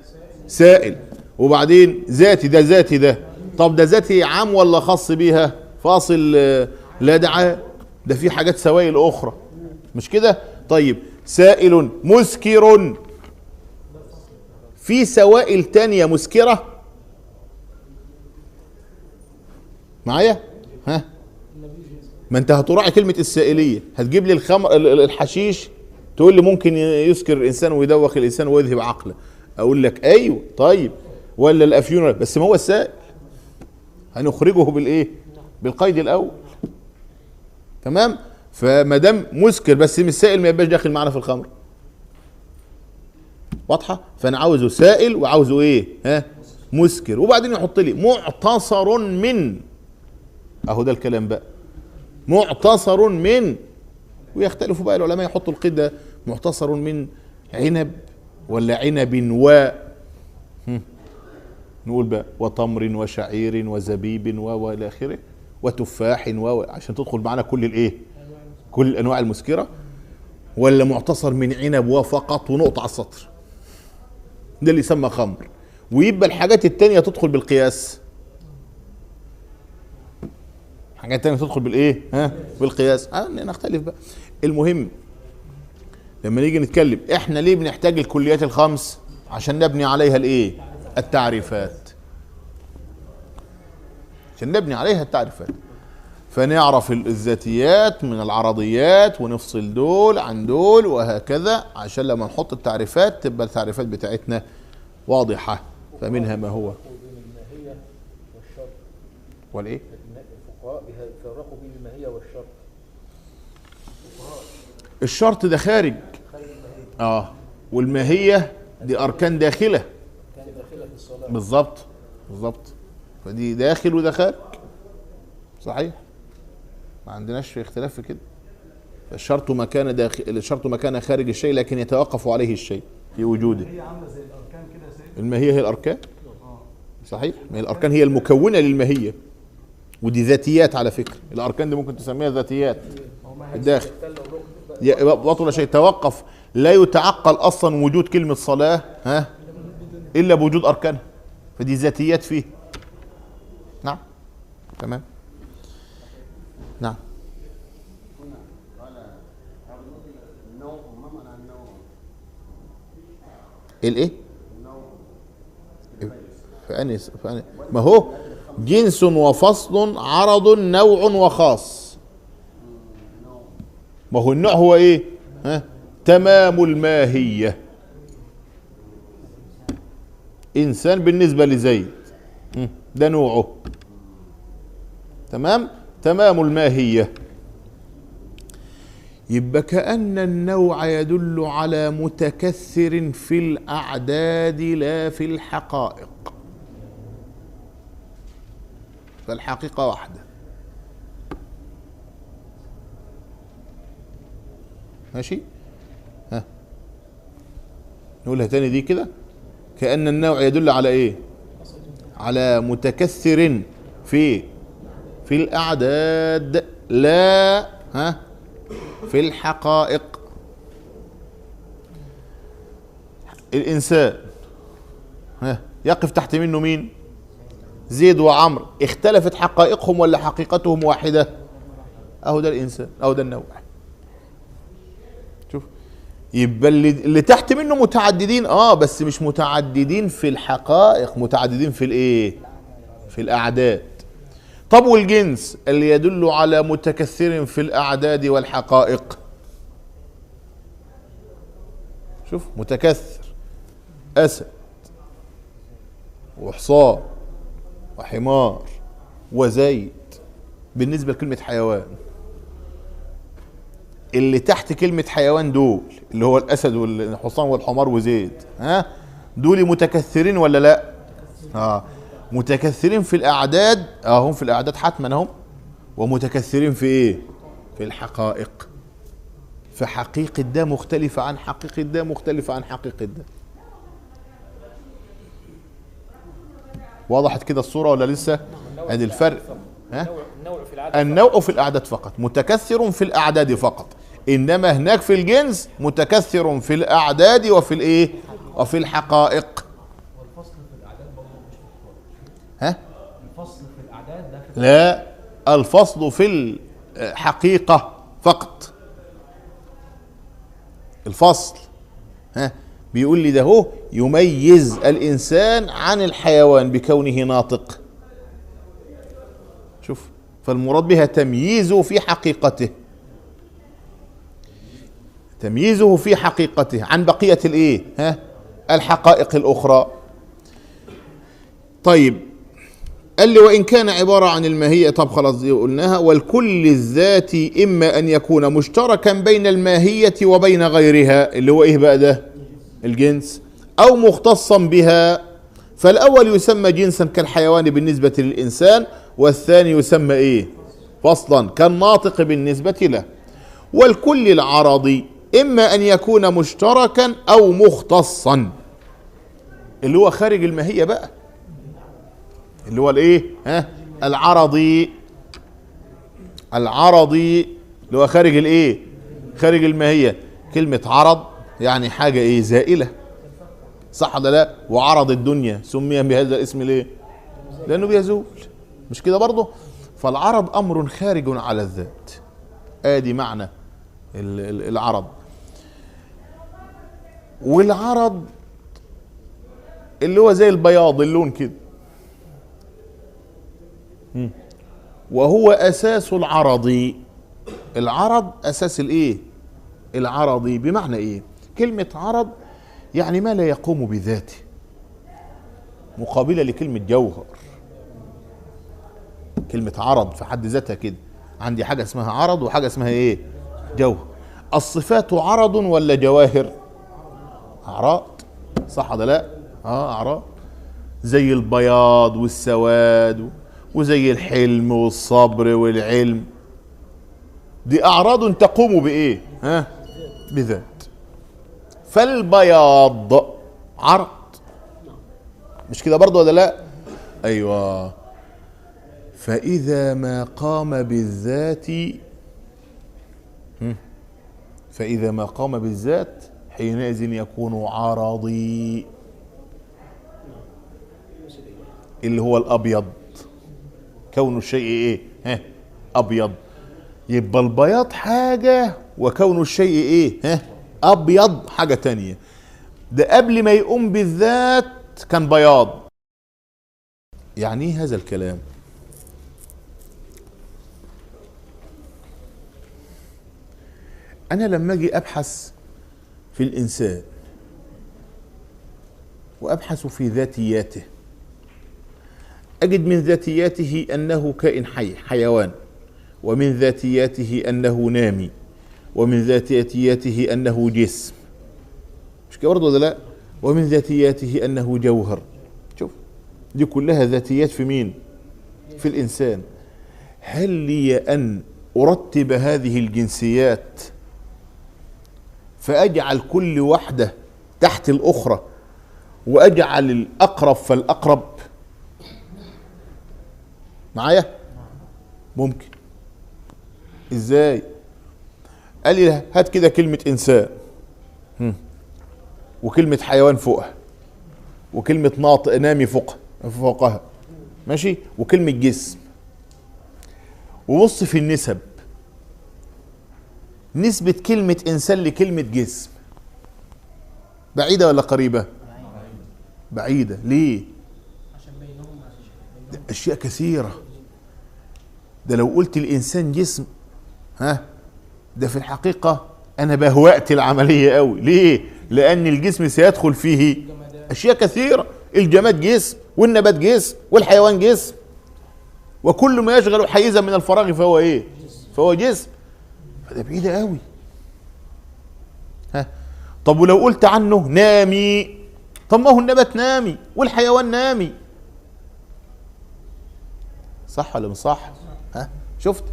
سائل، وبعدين ذاتي. ده ذاتي ده. طب ده ذاتي عام ولا خاص بيها؟ فاصل. لا ده عام، ده في حاجات سوائل اخرى، مش كده؟ طيب سائل مسكر، في سوائل تانية مسكرة معايا؟ ها، ما انت هتراعي كلمة السائلية. هتجيب لي الحشيش تقول لي ممكن يسكر الانسان ويدوخ الانسان ويذهب عقله، اقول لك ايوه. طيب ولا الافيون؟ بس ما هو السائل هنخرجه بالايه؟ بالقيد الاول. تمام. فما دام مسكر بس مش سائل ما يبقاش داخل معانا في الخمر. واضحه؟ فانا عاوزه سائل وعاوزه ايه؟ ها، مسكر. وبعدين يحط لي معتصر من، اهو ده الكلام بقى، معتصر من. ويختلفوا بقى العلماء يحطوا القيد ده معتصر من عنب ولا عنب نقول بقى وتمر وشعير وزبيب والى اخره وتفاح عشان تدخل معانا كل الايه؟ كل الانواع المسكره. ولا معتصر من عنب وفقط ونقطه على السطر، ده اللي يسمى خمر. ويبقى الحاجات التانية تدخل بالقياس. حاجات تانية تدخل بالايه؟ ها، بالقياس. نختلف بقى. المهم لما نيجي نتكلم احنا ليه بنحتاج الكليات الخمس؟ عشان نبني عليها الايه؟ التعريفات. عشان نبني عليها التعريفات، فنعرف الذاتيات من العرضيات ونفصل دول عن دول وهكذا، عشان لما نحط التعريفات تبقى التعريفات بتاعتنا واضحة. فمنها ما هو بين الماهية والشرط. والايه؟ الفقهاء بيفرقوا بين الماهية والشرط. الشرط ده خارج. والماهية دي اركان داخلة. كان داخلة في الصلاة. بالظبط. فدي داخل وده خارج. صحيح، ما عندناش في اختلاف في كده. الشرط ما كان داخل، الشرط ما كان خارج الشيء لكن يتوقف عليه الشيء في وجوده. هي عامله زي الاركان كده يا سيدي. الماهية هي الاركان. صحيح، ما هي الاركان هي المكونة للماهية، ودي ذاتيات على فكرة. الاركان دي ممكن تسميها ذاتيات الداخل. بطل شيء توقف، لا يتعقل اصلا وجود كلمة صلاة الا بوجود اركانها، فدي ذاتيات فيه. نعم. تمام. نعم. الايه؟ ما هو جنس وفصل عرض نوع وخاص. ما هو النوع هو ايه؟ تمام الماهية. انسان بالنسبة لزيد ده نوعه تمام الماهية. يبقى كأن النوع يدل على متكثر في الأعداد لا في الحقائق، فالحقيقة واحدة. ماشي؟ نقولها تاني دي كده. كأن النوع يدل على ايه؟ على متكثر في الأعداد لا في الحقائق. الإنسان يقف تحت منه مين؟ زيد وعمر. اختلفت حقائقهم ولا حقيقتهم واحدة؟ اهو ده الإنسان، اهو ده النوع. شوف، يبقى اللي تحت منه متعددين بس مش متعددين في الحقائق، متعددين في الايه؟ في الأعداد. طب والجنس اللي يدل على متكثر في الأعداد والحقائق؟ شوف، متكثر أسد وحصان وحمار وزيد بالنسبة لكلمة حيوان. اللي تحت كلمة حيوان دول اللي هو الأسد والحصان والحمار وزيد، دول متكثرين ولا لا؟ متكثرين في الأعداد، هم في الأعداد حتما هم، ومتكثرين في إيه؟ في الحقائق. فحقيقة ده مختلفة عن حقيقة ده، مختلفة عن حقيقة ده. وضحت كده الصورة ولا لسه؟ ادي الفرق. النوع في الأعداد فقط، متكثر في الأعداد فقط. إنما هناك في الجنس متكثر في الأعداد وفي الإيه؟ وفي الحقائق. والفصل في الأعداد برضه مش الفصل في الأعداد ده لا، الفصل في الحقيقة فقط. الفصل بيقول لي ده هو يميز الإنسان عن الحيوان بكونه ناطق. شوف، فالمراد بها تمييزه في حقيقته، تمييزه في حقيقته عن بقية الايه؟ الحقائق الأخرى. طيب، قال لي وإن كان عبارة عن الماهية. طب خلاص دي قلناها. والكل الذاتي إما أن يكون مشتركا بين الماهية وبين غيرها، اللي هو إيه بقى ده؟ الجنس. أو مختصا بها. فالأول يسمى جنسا كالحيوان بالنسبة للإنسان، والثاني يسمى إيه؟ فصلا كالناطق بالنسبة له. والكل العرضي إما أن يكون مشتركا أو مختصا، اللي هو خارج الماهية بقى، اللي هو الايه؟ العرضي. العرضي اللي هو خارج الايه؟ خارج الماهية. كلمة عرض يعني حاجة ايه؟ زائلة، صح ولا لا؟ وعرض الدنيا سمي بهذا الاسم ليه؟ لأنه بيزول، مش كده برضه؟ فالعرض أمر خارج على الذات. ادي معنى العرض. والعرض اللي هو زي البياض اللون كده، وهو أساس العرضي. العرض أساس الإيه؟ العرضي. بمعنى إيه؟ كلمة عرض يعني ما لا يقوم بذاته، مقابلة لكلمة جوهر. كلمة عرض في حد ذاتها كده، عندي حاجة اسمها عرض وحاجة اسمها إيه؟ جوهر. الصفات عرض ولا جواهر؟ أعراض، صح ولا لا؟ أعراض، زي البياض والسواد وزي الحلم والصبر والعلم. دي أعراض تقوم بإيه؟ بذات. فالبياض عرض، مش كده برضه ولا لا؟ أيوة. فإذا ما قام بالذات، فإذا ما قام بالذات حينئذ يكون عرضي، اللي هو الأبيض. كون الشيء ايه؟ أبيض. يبقى البياض حاجة وكون الشيء ايه؟ أبيض حاجة تانية. ده قبل ما يقوم بالذات كان بياض. يعني ايه هذا الكلام؟ انا لما اجي ابحث في الانسان وابحث في ذاتياته، اجد من ذاتياته انه كائن حي حيوان، ومن ذاتياته انه نامي، ومن ذاتياته انه جسم، مش كده برضه ولا لا؟ ومن ذاتياته انه جوهر. شوف دي كلها ذاتيات في مين؟ في الانسان. هل لي ان ارتب هذه الجنسيات فاجعل كل واحده تحت الاخرى واجعل الاقرب فالاقرب؟ معايا؟ ممكن. ازاي؟ قال لي هات كده كلمه انسان وكلمه حيوان فوقها، وكلمه ناطق نامي فوقها، ماشي، وكلمه جسم، وبص في النسب، نسبة كلمة إنسان لكلمة جسم بعيدة ولا قريبة؟ بعيدة. ليه؟ عشان بينهم أشياء كثيرة. ده لو قلت الإنسان جسم، ده في الحقيقة أنا بهوأت العملية قوي. ليه؟ لأن الجسم سيدخل فيه أشياء كثيرة. الجماد جسم، والنبات جسم، والحيوان جسم، وكل ما يشغل حيزا من الفراغ فهو إيه؟ فهو جسم. فده بعيدة قوي. طب ولو قلت عنه نامي، طب ما هو النبات نامي والحيوان نامي، صح ولا مش صح؟ شفت؟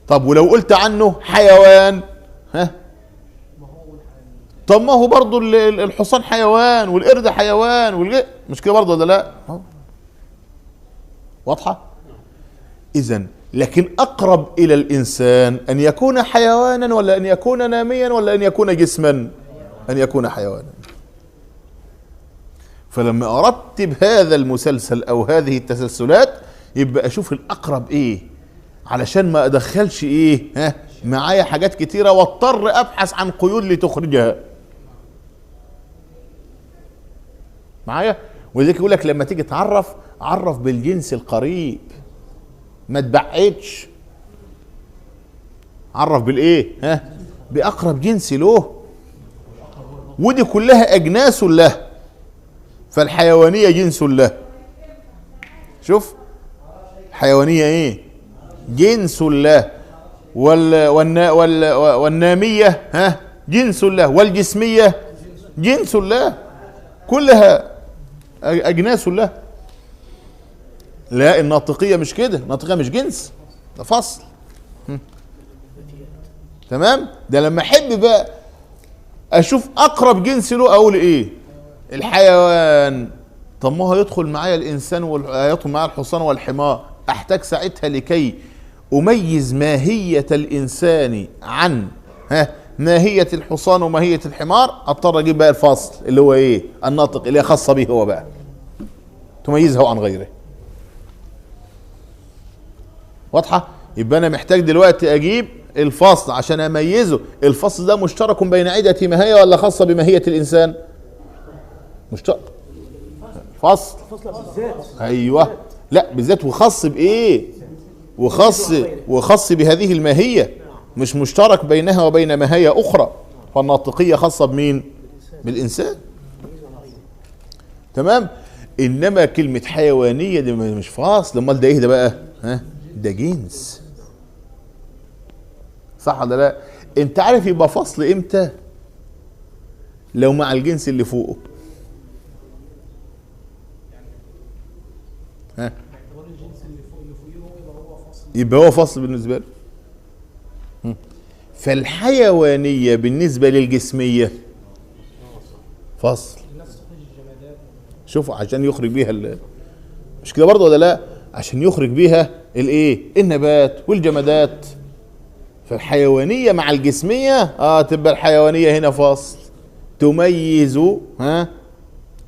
طب ولو قلت عنه حيوان، طب ما هو برضو الحصان حيوان والقرد حيوان مش كده برضو ولا لا؟ واضحة؟ إذن لكن أقرب إلى الإنسان أن يكون حيوانا ولا أن يكون ناميا ولا أن يكون جسما؟ أن يكون حيوانا. فلما أرتب هذا المسلسل أو هذه التسلسلات يبقى أشوف الأقرب إيه، علشان ما أدخلش إيه معايا حاجات كتيرة واضطر أبحث عن قيود لتخرجها معايا. ولذلك يقول لك لما تيجي تعرف، عرف بالجنس القريب، ما تبعدش، عرف بالايه؟ باقرب جنس له. ودي كلها اجناس له، فالحيوانيه جنس له. شوف الحيوانيه ايه؟ جنس له. والناميه جنس له، والجسميه جنس له، كلها اجناس له. لا الناطقية مش كده، الناطقية مش جنس، ده فصل. تمام؟ ده لما احب بقى اشوف اقرب جنس له اقول ايه؟ الحيوان. طب ما هو يدخل معايا الانسان ويدخل معايا الحصان والحمار، احتاج ساعتها لكي اميز ماهية الانسان عن ماهية الحصان وماهية الحمار، اضطر اجيب بقى الفصل اللي هو ايه؟ الناطق، اللي هي خاصة به هو بقى، تميزه عن غيره. واضحة؟ يبقى أنا محتاج دلوقتي أجيب الفصل عشان أميزه. الفصل ده مشترك بين عدة ماهية ولا خاصة بماهية الإنسان؟ مشترك. فصل بالذات. أيوه، لا بالذات، وخاص بإيه؟ وخاص بهذه الماهية، مش مشترك بينها وبين ماهية أخرى. فالناطقية خاصة بمين؟ بالإنسان. تمام؟ إنما كلمة حيوانية دي مش فاصل. أمال ده إيه ده بقى؟ ده جنس، صح ولا لا؟ انت عارف يبقى فصل امتى؟ لو مع الجنس اللي فوقه. يبقى هو فصل بالنسبه له. فالحيوانيه بالنسبه للجسميه فصل. شوفوا عشان يخرج بيها مش كده برضه ولا لا؟ عشان يخرج بيها الايه؟ النبات والجمادات. فالحيوانيه مع الجسميه تبقى الحيوانيه هنا فاصل،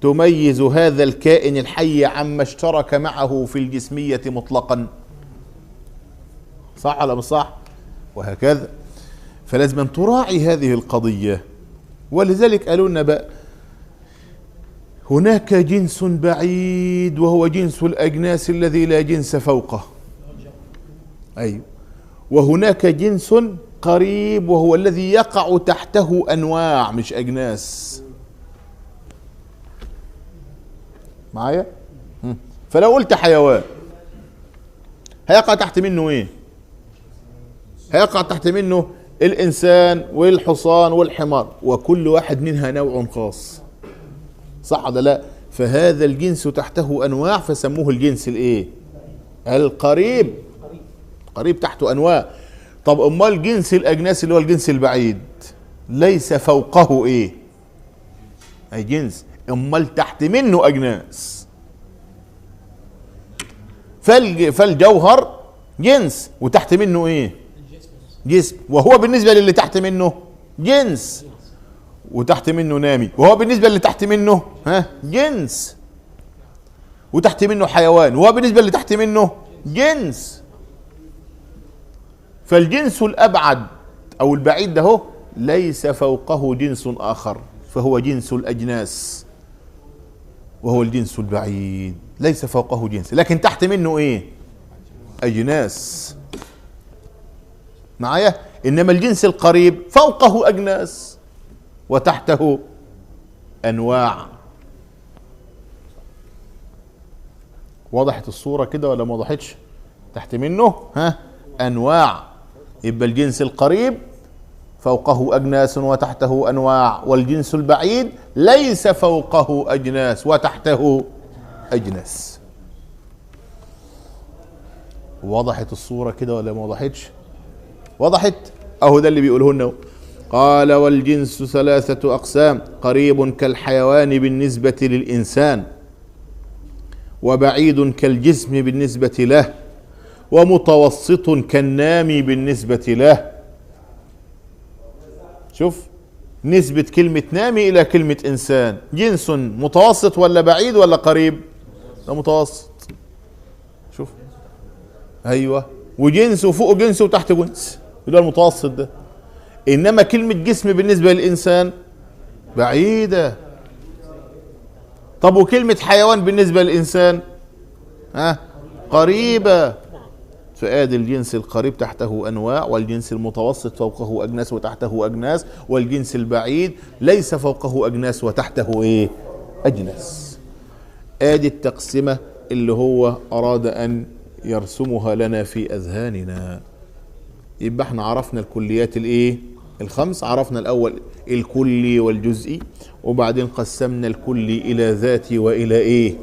تميز هذا الكائن الحي عما اشترك معه في الجسميه مطلقا، صح ولا مش صح؟ وهكذا. فلازم أن تراعي هذه القضيه. ولذلك قالوا لنا بقى هناك جنس بعيد وهو جنس الأجناس الذي لا جنس فوقه. أيوه. وهناك جنس قريب وهو الذي يقع تحته أنواع مش أجناس. معايا؟ فلو قلت حيوان هيقع تحت منه ايه؟ هيقع تحت منه الإنسان والحصان والحمار، وكل واحد منها نوع خاص، صح ولا لا؟ فهذا الجنس تحته أنواع فسموه الجنس الايه؟ القريب. قريب تحته أنواع. طب امال جنس الأجناس اللي هو الجنس البعيد ليس فوقه ايه؟ اي جنس، امال تحت منه أجناس. فالجوهر جنس وتحت منه ايه؟ جسم، وهو بالنسبة للي تحت منه جنس، وتحت منه نامي، وهو بالنسبة للي تحت منه جنس، وتحت منه حيوان، وهو بالنسبة للي تحت منه جنس. فالجنس الأبعد أو البعيد ده ليس فوقه جنس آخر، فهو جنس الأجناس، وهو الجنس البعيد ليس فوقه جنس، لكن تحت منه ايه؟ أجناس. معايا؟ إنما الجنس القريب فوقه أجناس وتحته أنواع. وضحت الصورة كده ولا ما وضحتش؟ تحت منه أنواع. يبقى الجنس القريب فوقه أجناس وتحته أنواع، والجنس البعيد ليس فوقه أجناس وتحته أجناس. وضحت الصورة كده ولا ما وضحتش؟ وضحت؟ أهو ده اللي بيقوله لنا. قال والجنس ثلاثة أقسام: قريب كالحيوان بالنسبة للإنسان، وبعيد كالجسم بالنسبة له، ومتوسط كالنامي بالنسبة له. شوف نسبة كلمة نامي إلى كلمة إنسان، جنس متوسط ولا بعيد ولا قريب؟ ده متوسط. شوف أيوة، وجنس وفوق جنس وتحت جنس، ده المتوسط ده. إنما كلمة جسم بالنسبة للإنسان بعيدة. طب وكلمة حيوان بالنسبة للإنسان قريبة. فآدي الجنس القريب تحته أنواع، والجنس المتوسط فوقه أجناس وتحته أجناس، والجنس البعيد ليس فوقه أجناس وتحته إيه؟ أجناس. آدي التقسمة اللي هو أراد أن يرسمها لنا في أذهاننا. يبقى احنا عرفنا الكليات الإيه؟ الخمس. عرفنا الأول الكلي والجزئي، وبعدين قسمنا الكلي إلى ذاتي وإلى إيه؟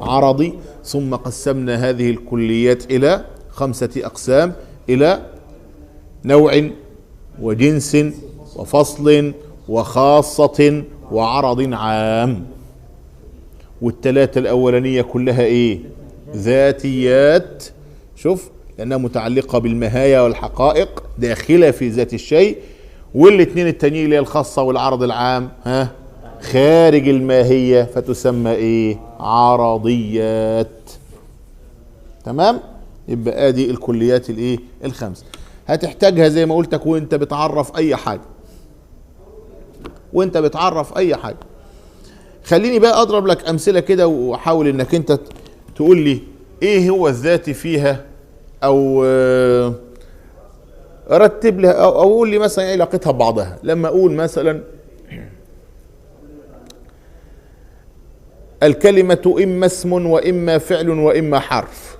عرضي، ثم قسمنا هذه الكليات إلى 5 أقسام، إلى نوع وجنس وفصل وخاصة وعرض عام. والثلاثة الأولانية كلها إيه؟ ذاتيات. شوف، لأنها متعلقة بالمهايا والحقائق داخلة في ذات الشيء. والاثنين التانيين اللي هي الخاصة والعرض العام خارج الماهية، فتسمى إيه؟ عرضيات. تمام؟ يبقى ادي الكليات الايه؟ الخمس. هتحتاجها زي ما قلتك وانت بتعرف اي حاجه، وانت بتعرف اي حاجه. خليني بقى اضرب لك امثله كده، واحاول انك انت تقول لي ايه هو الذاتي فيها، او رتب لها، او اقول لي مثلا ايه علاقتها ببعضها. لما اقول مثلا الكلمه اما اسم واما فعل واما حرف.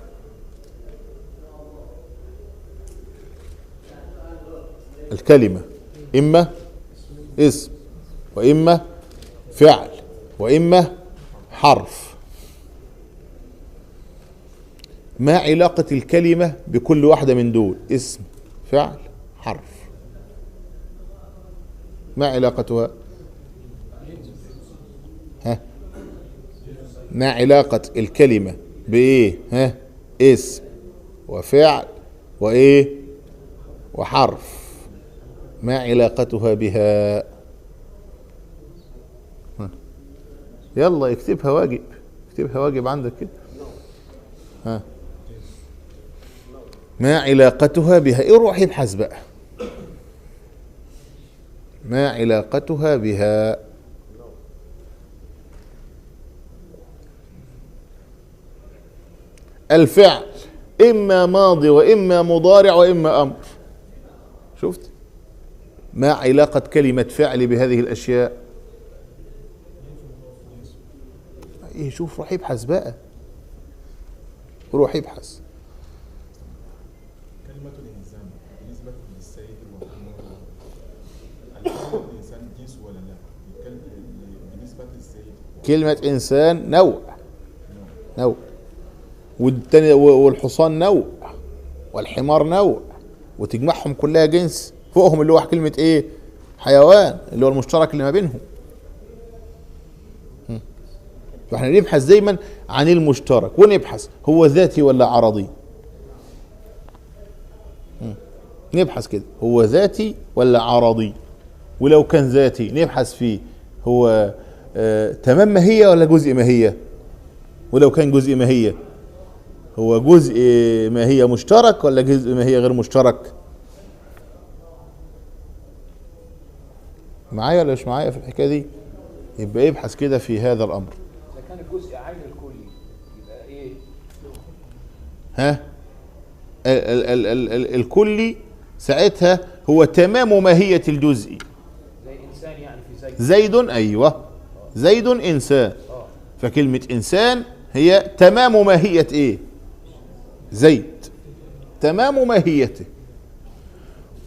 الكلمة إما اسم وإما فعل وإما حرف. ما علاقة الكلمة بكل واحدة من دول؟ اسم، فعل، حرف. ما علاقتها؟ ما علاقة الكلمة بإيه؟ اسم وفعل وإيه؟ وحرف. ما علاقتها بها؟ يلا اكتبها واجب، اكتبها واجب عندك كده. ما علاقتها بها؟ ايه، روح ابحث بقى. ما علاقتها بها؟ الفعل إما ماضي وإما مضارع وإما أمر. شفت؟ ما علاقة كلمة فعل بهذه الأشياء؟ إيه، شوف، روح ابحث بقى، روح ابحث. كلمة الإنسان بالنسبة للسيد والأمور، الكلمة الإنسان جنس ولا لا؟ بالنسبة للسيد كلمة إنسان نوع، والتاني والحصان نوع، والحمار نوع، وتجمعهم كلها جنس فوقهم اللي هو كلمة ايه؟ حيوان، اللي هو المشترك اللي ما بينهم. فاحنا نبحث دايما عن المشترك، ونبحث هو ذاتي ولا عرضي. نبحث كده هو ذاتي ولا عرضي، ولو كان ذاتي نبحث فيه هو تمام ماهية ولا جزء ماهية، ولو كان جزء ماهية هو جزء ماهية مشترك ولا جزء ماهية غير مشترك. معايا ولا مش معايا في الحكاية دي؟ يبقى يبحث كده في هذا الأمر. إذا كان الجزء عين الكلي يبقى إيه؟ ها؟ الكلي ساعتها هو تمام ماهية الجزء. زي إنسان يعني في زيد. زيد، أيوة، زيد إنسان. فكلمة إنسان هي تمام ماهية إيه؟ زيد، تمام ماهيته.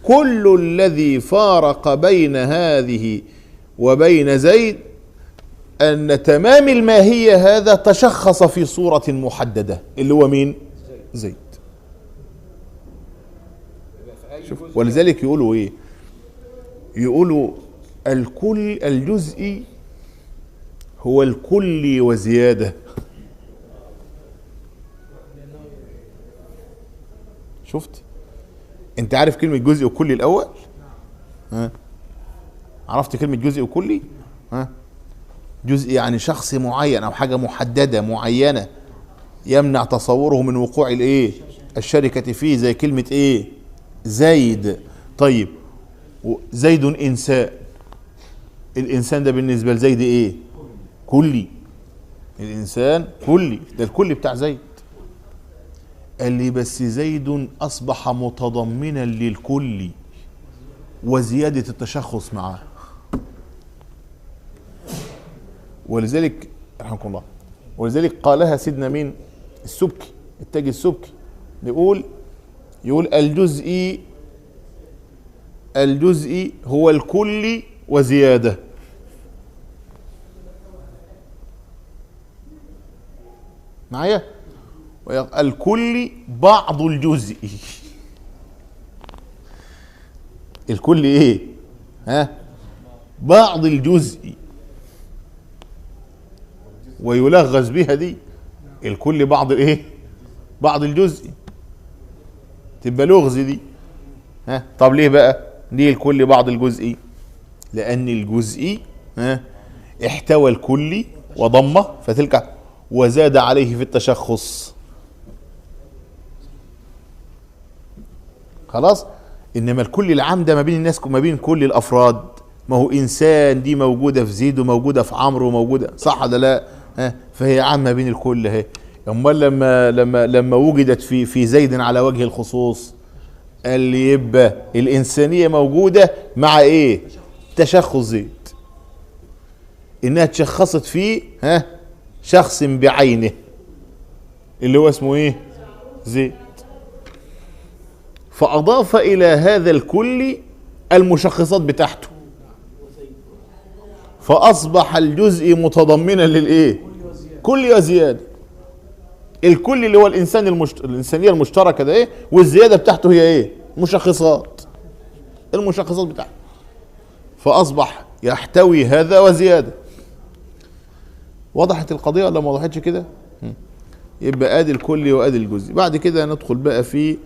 كل الذي فارق بين هذه وبين زيد أن تمام الماهية هذا تشخص في صورة محددة، اللي هو مين؟ زيد. شوف، ولذلك يقولوا إيه؟ يقولوا الكل الجزئي هو الكل وزيادة. شفت؟ انت عارف كلمة جزء وكلي الأول؟ ها؟ عرفت كلمة جزء وكلي؟ ها؟ جزء يعني شخص معين أو حاجة محددة معينة يمنع تصوره من وقوع الايه؟ الشركة فيه، زي كلمة ايه؟ زيد. طيب، زيد إنسان، الإنسان ده بالنسبة لزيد ايه؟ كلي. الإنسان كلي، ده الكل بتاع زيد. قال لي بس زيد أصبح متضمنا للكل وزيادة التشخص معاه. ولذلك رحمكم الله، ولذلك قالها سيدنا مين؟ السبكي، التاج السبكي، يقول الجزئي هو الكل وزيادة. معايا؟ الكل بعض الجزء. الكل ايه؟ ها؟ بعض الجزء. ويلغز بها دي الكل بعض الايه؟ بعض الجزء. تبقى لغز دي. ها؟ طب ليه بقى؟ ليه الكل بعض الجزء؟ لأن الجزء احتوى الكل وضمه فتلك وزاد عليه في التشخص. خلاص. انما الكل العام ده ما بين الناس، ما بين كل الافراد. ما هو انسان دي موجوده في زيد وموجوده في عمرو وموجوده، صح ولا لا؟ فهي عامه بين الكل اهي. امال لما وجدت في زيد على وجه الخصوص، قال لي يبقى الانسانيه موجوده مع ايه؟ تشخص زيد، انها تشخصت فيه شخص بعينه اللي هو اسمه ايه؟ زيد. فأضاف إلى هذا الكل المشخصات بتاعته، فأصبح الجزء متضمنا للإيه؟ كل وزيادة. الكل اللي هو الإنسانية المشتركة ده إيه؟ والزيادة بتاعته هي إيه؟ مشخصات، المشخصات بتاعته. فأصبح يحتوي هذا وزيادة. وضحت القضية ولا ما وضحتش كده؟ يبقى آدي الكل وآدي الجزء. بعد كده ندخل بقى في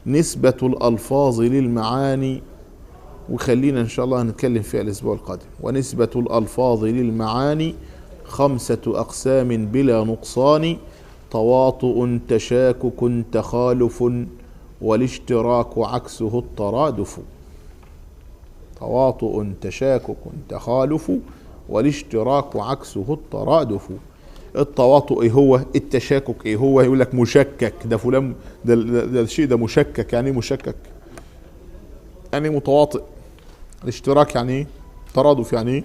نسبة الألفاظ للمعاني، وخلينا إن شاء الله هنتكلم فيها الأسبوع القادم. ونسبة الألفاظ للمعاني 5 أقسام بلا نقصان: تواطؤ، تشاكك، تخالف، والاشتراك عكسه الترادف. تواطؤ، تشاكك، تخالف، والاشتراك عكسه الترادف. التواطؤ ايه هو، التشاكك ايه هو. يقول لك مشكك، ده فلان ده الشيء ده مشكك. يعني ايه مشكك؟ يعني إيه متواطئ؟ الاشتراك يعني ايه؟ ترادف يعني ايه؟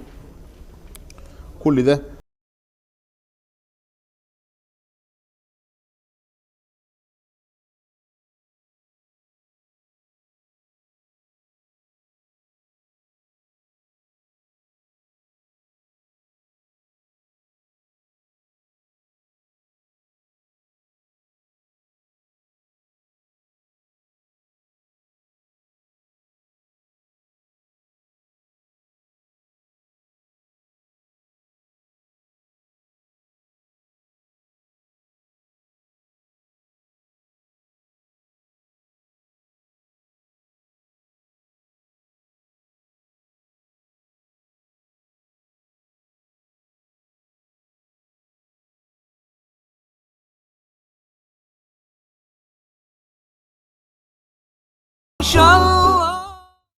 كل ده إن شاء الله.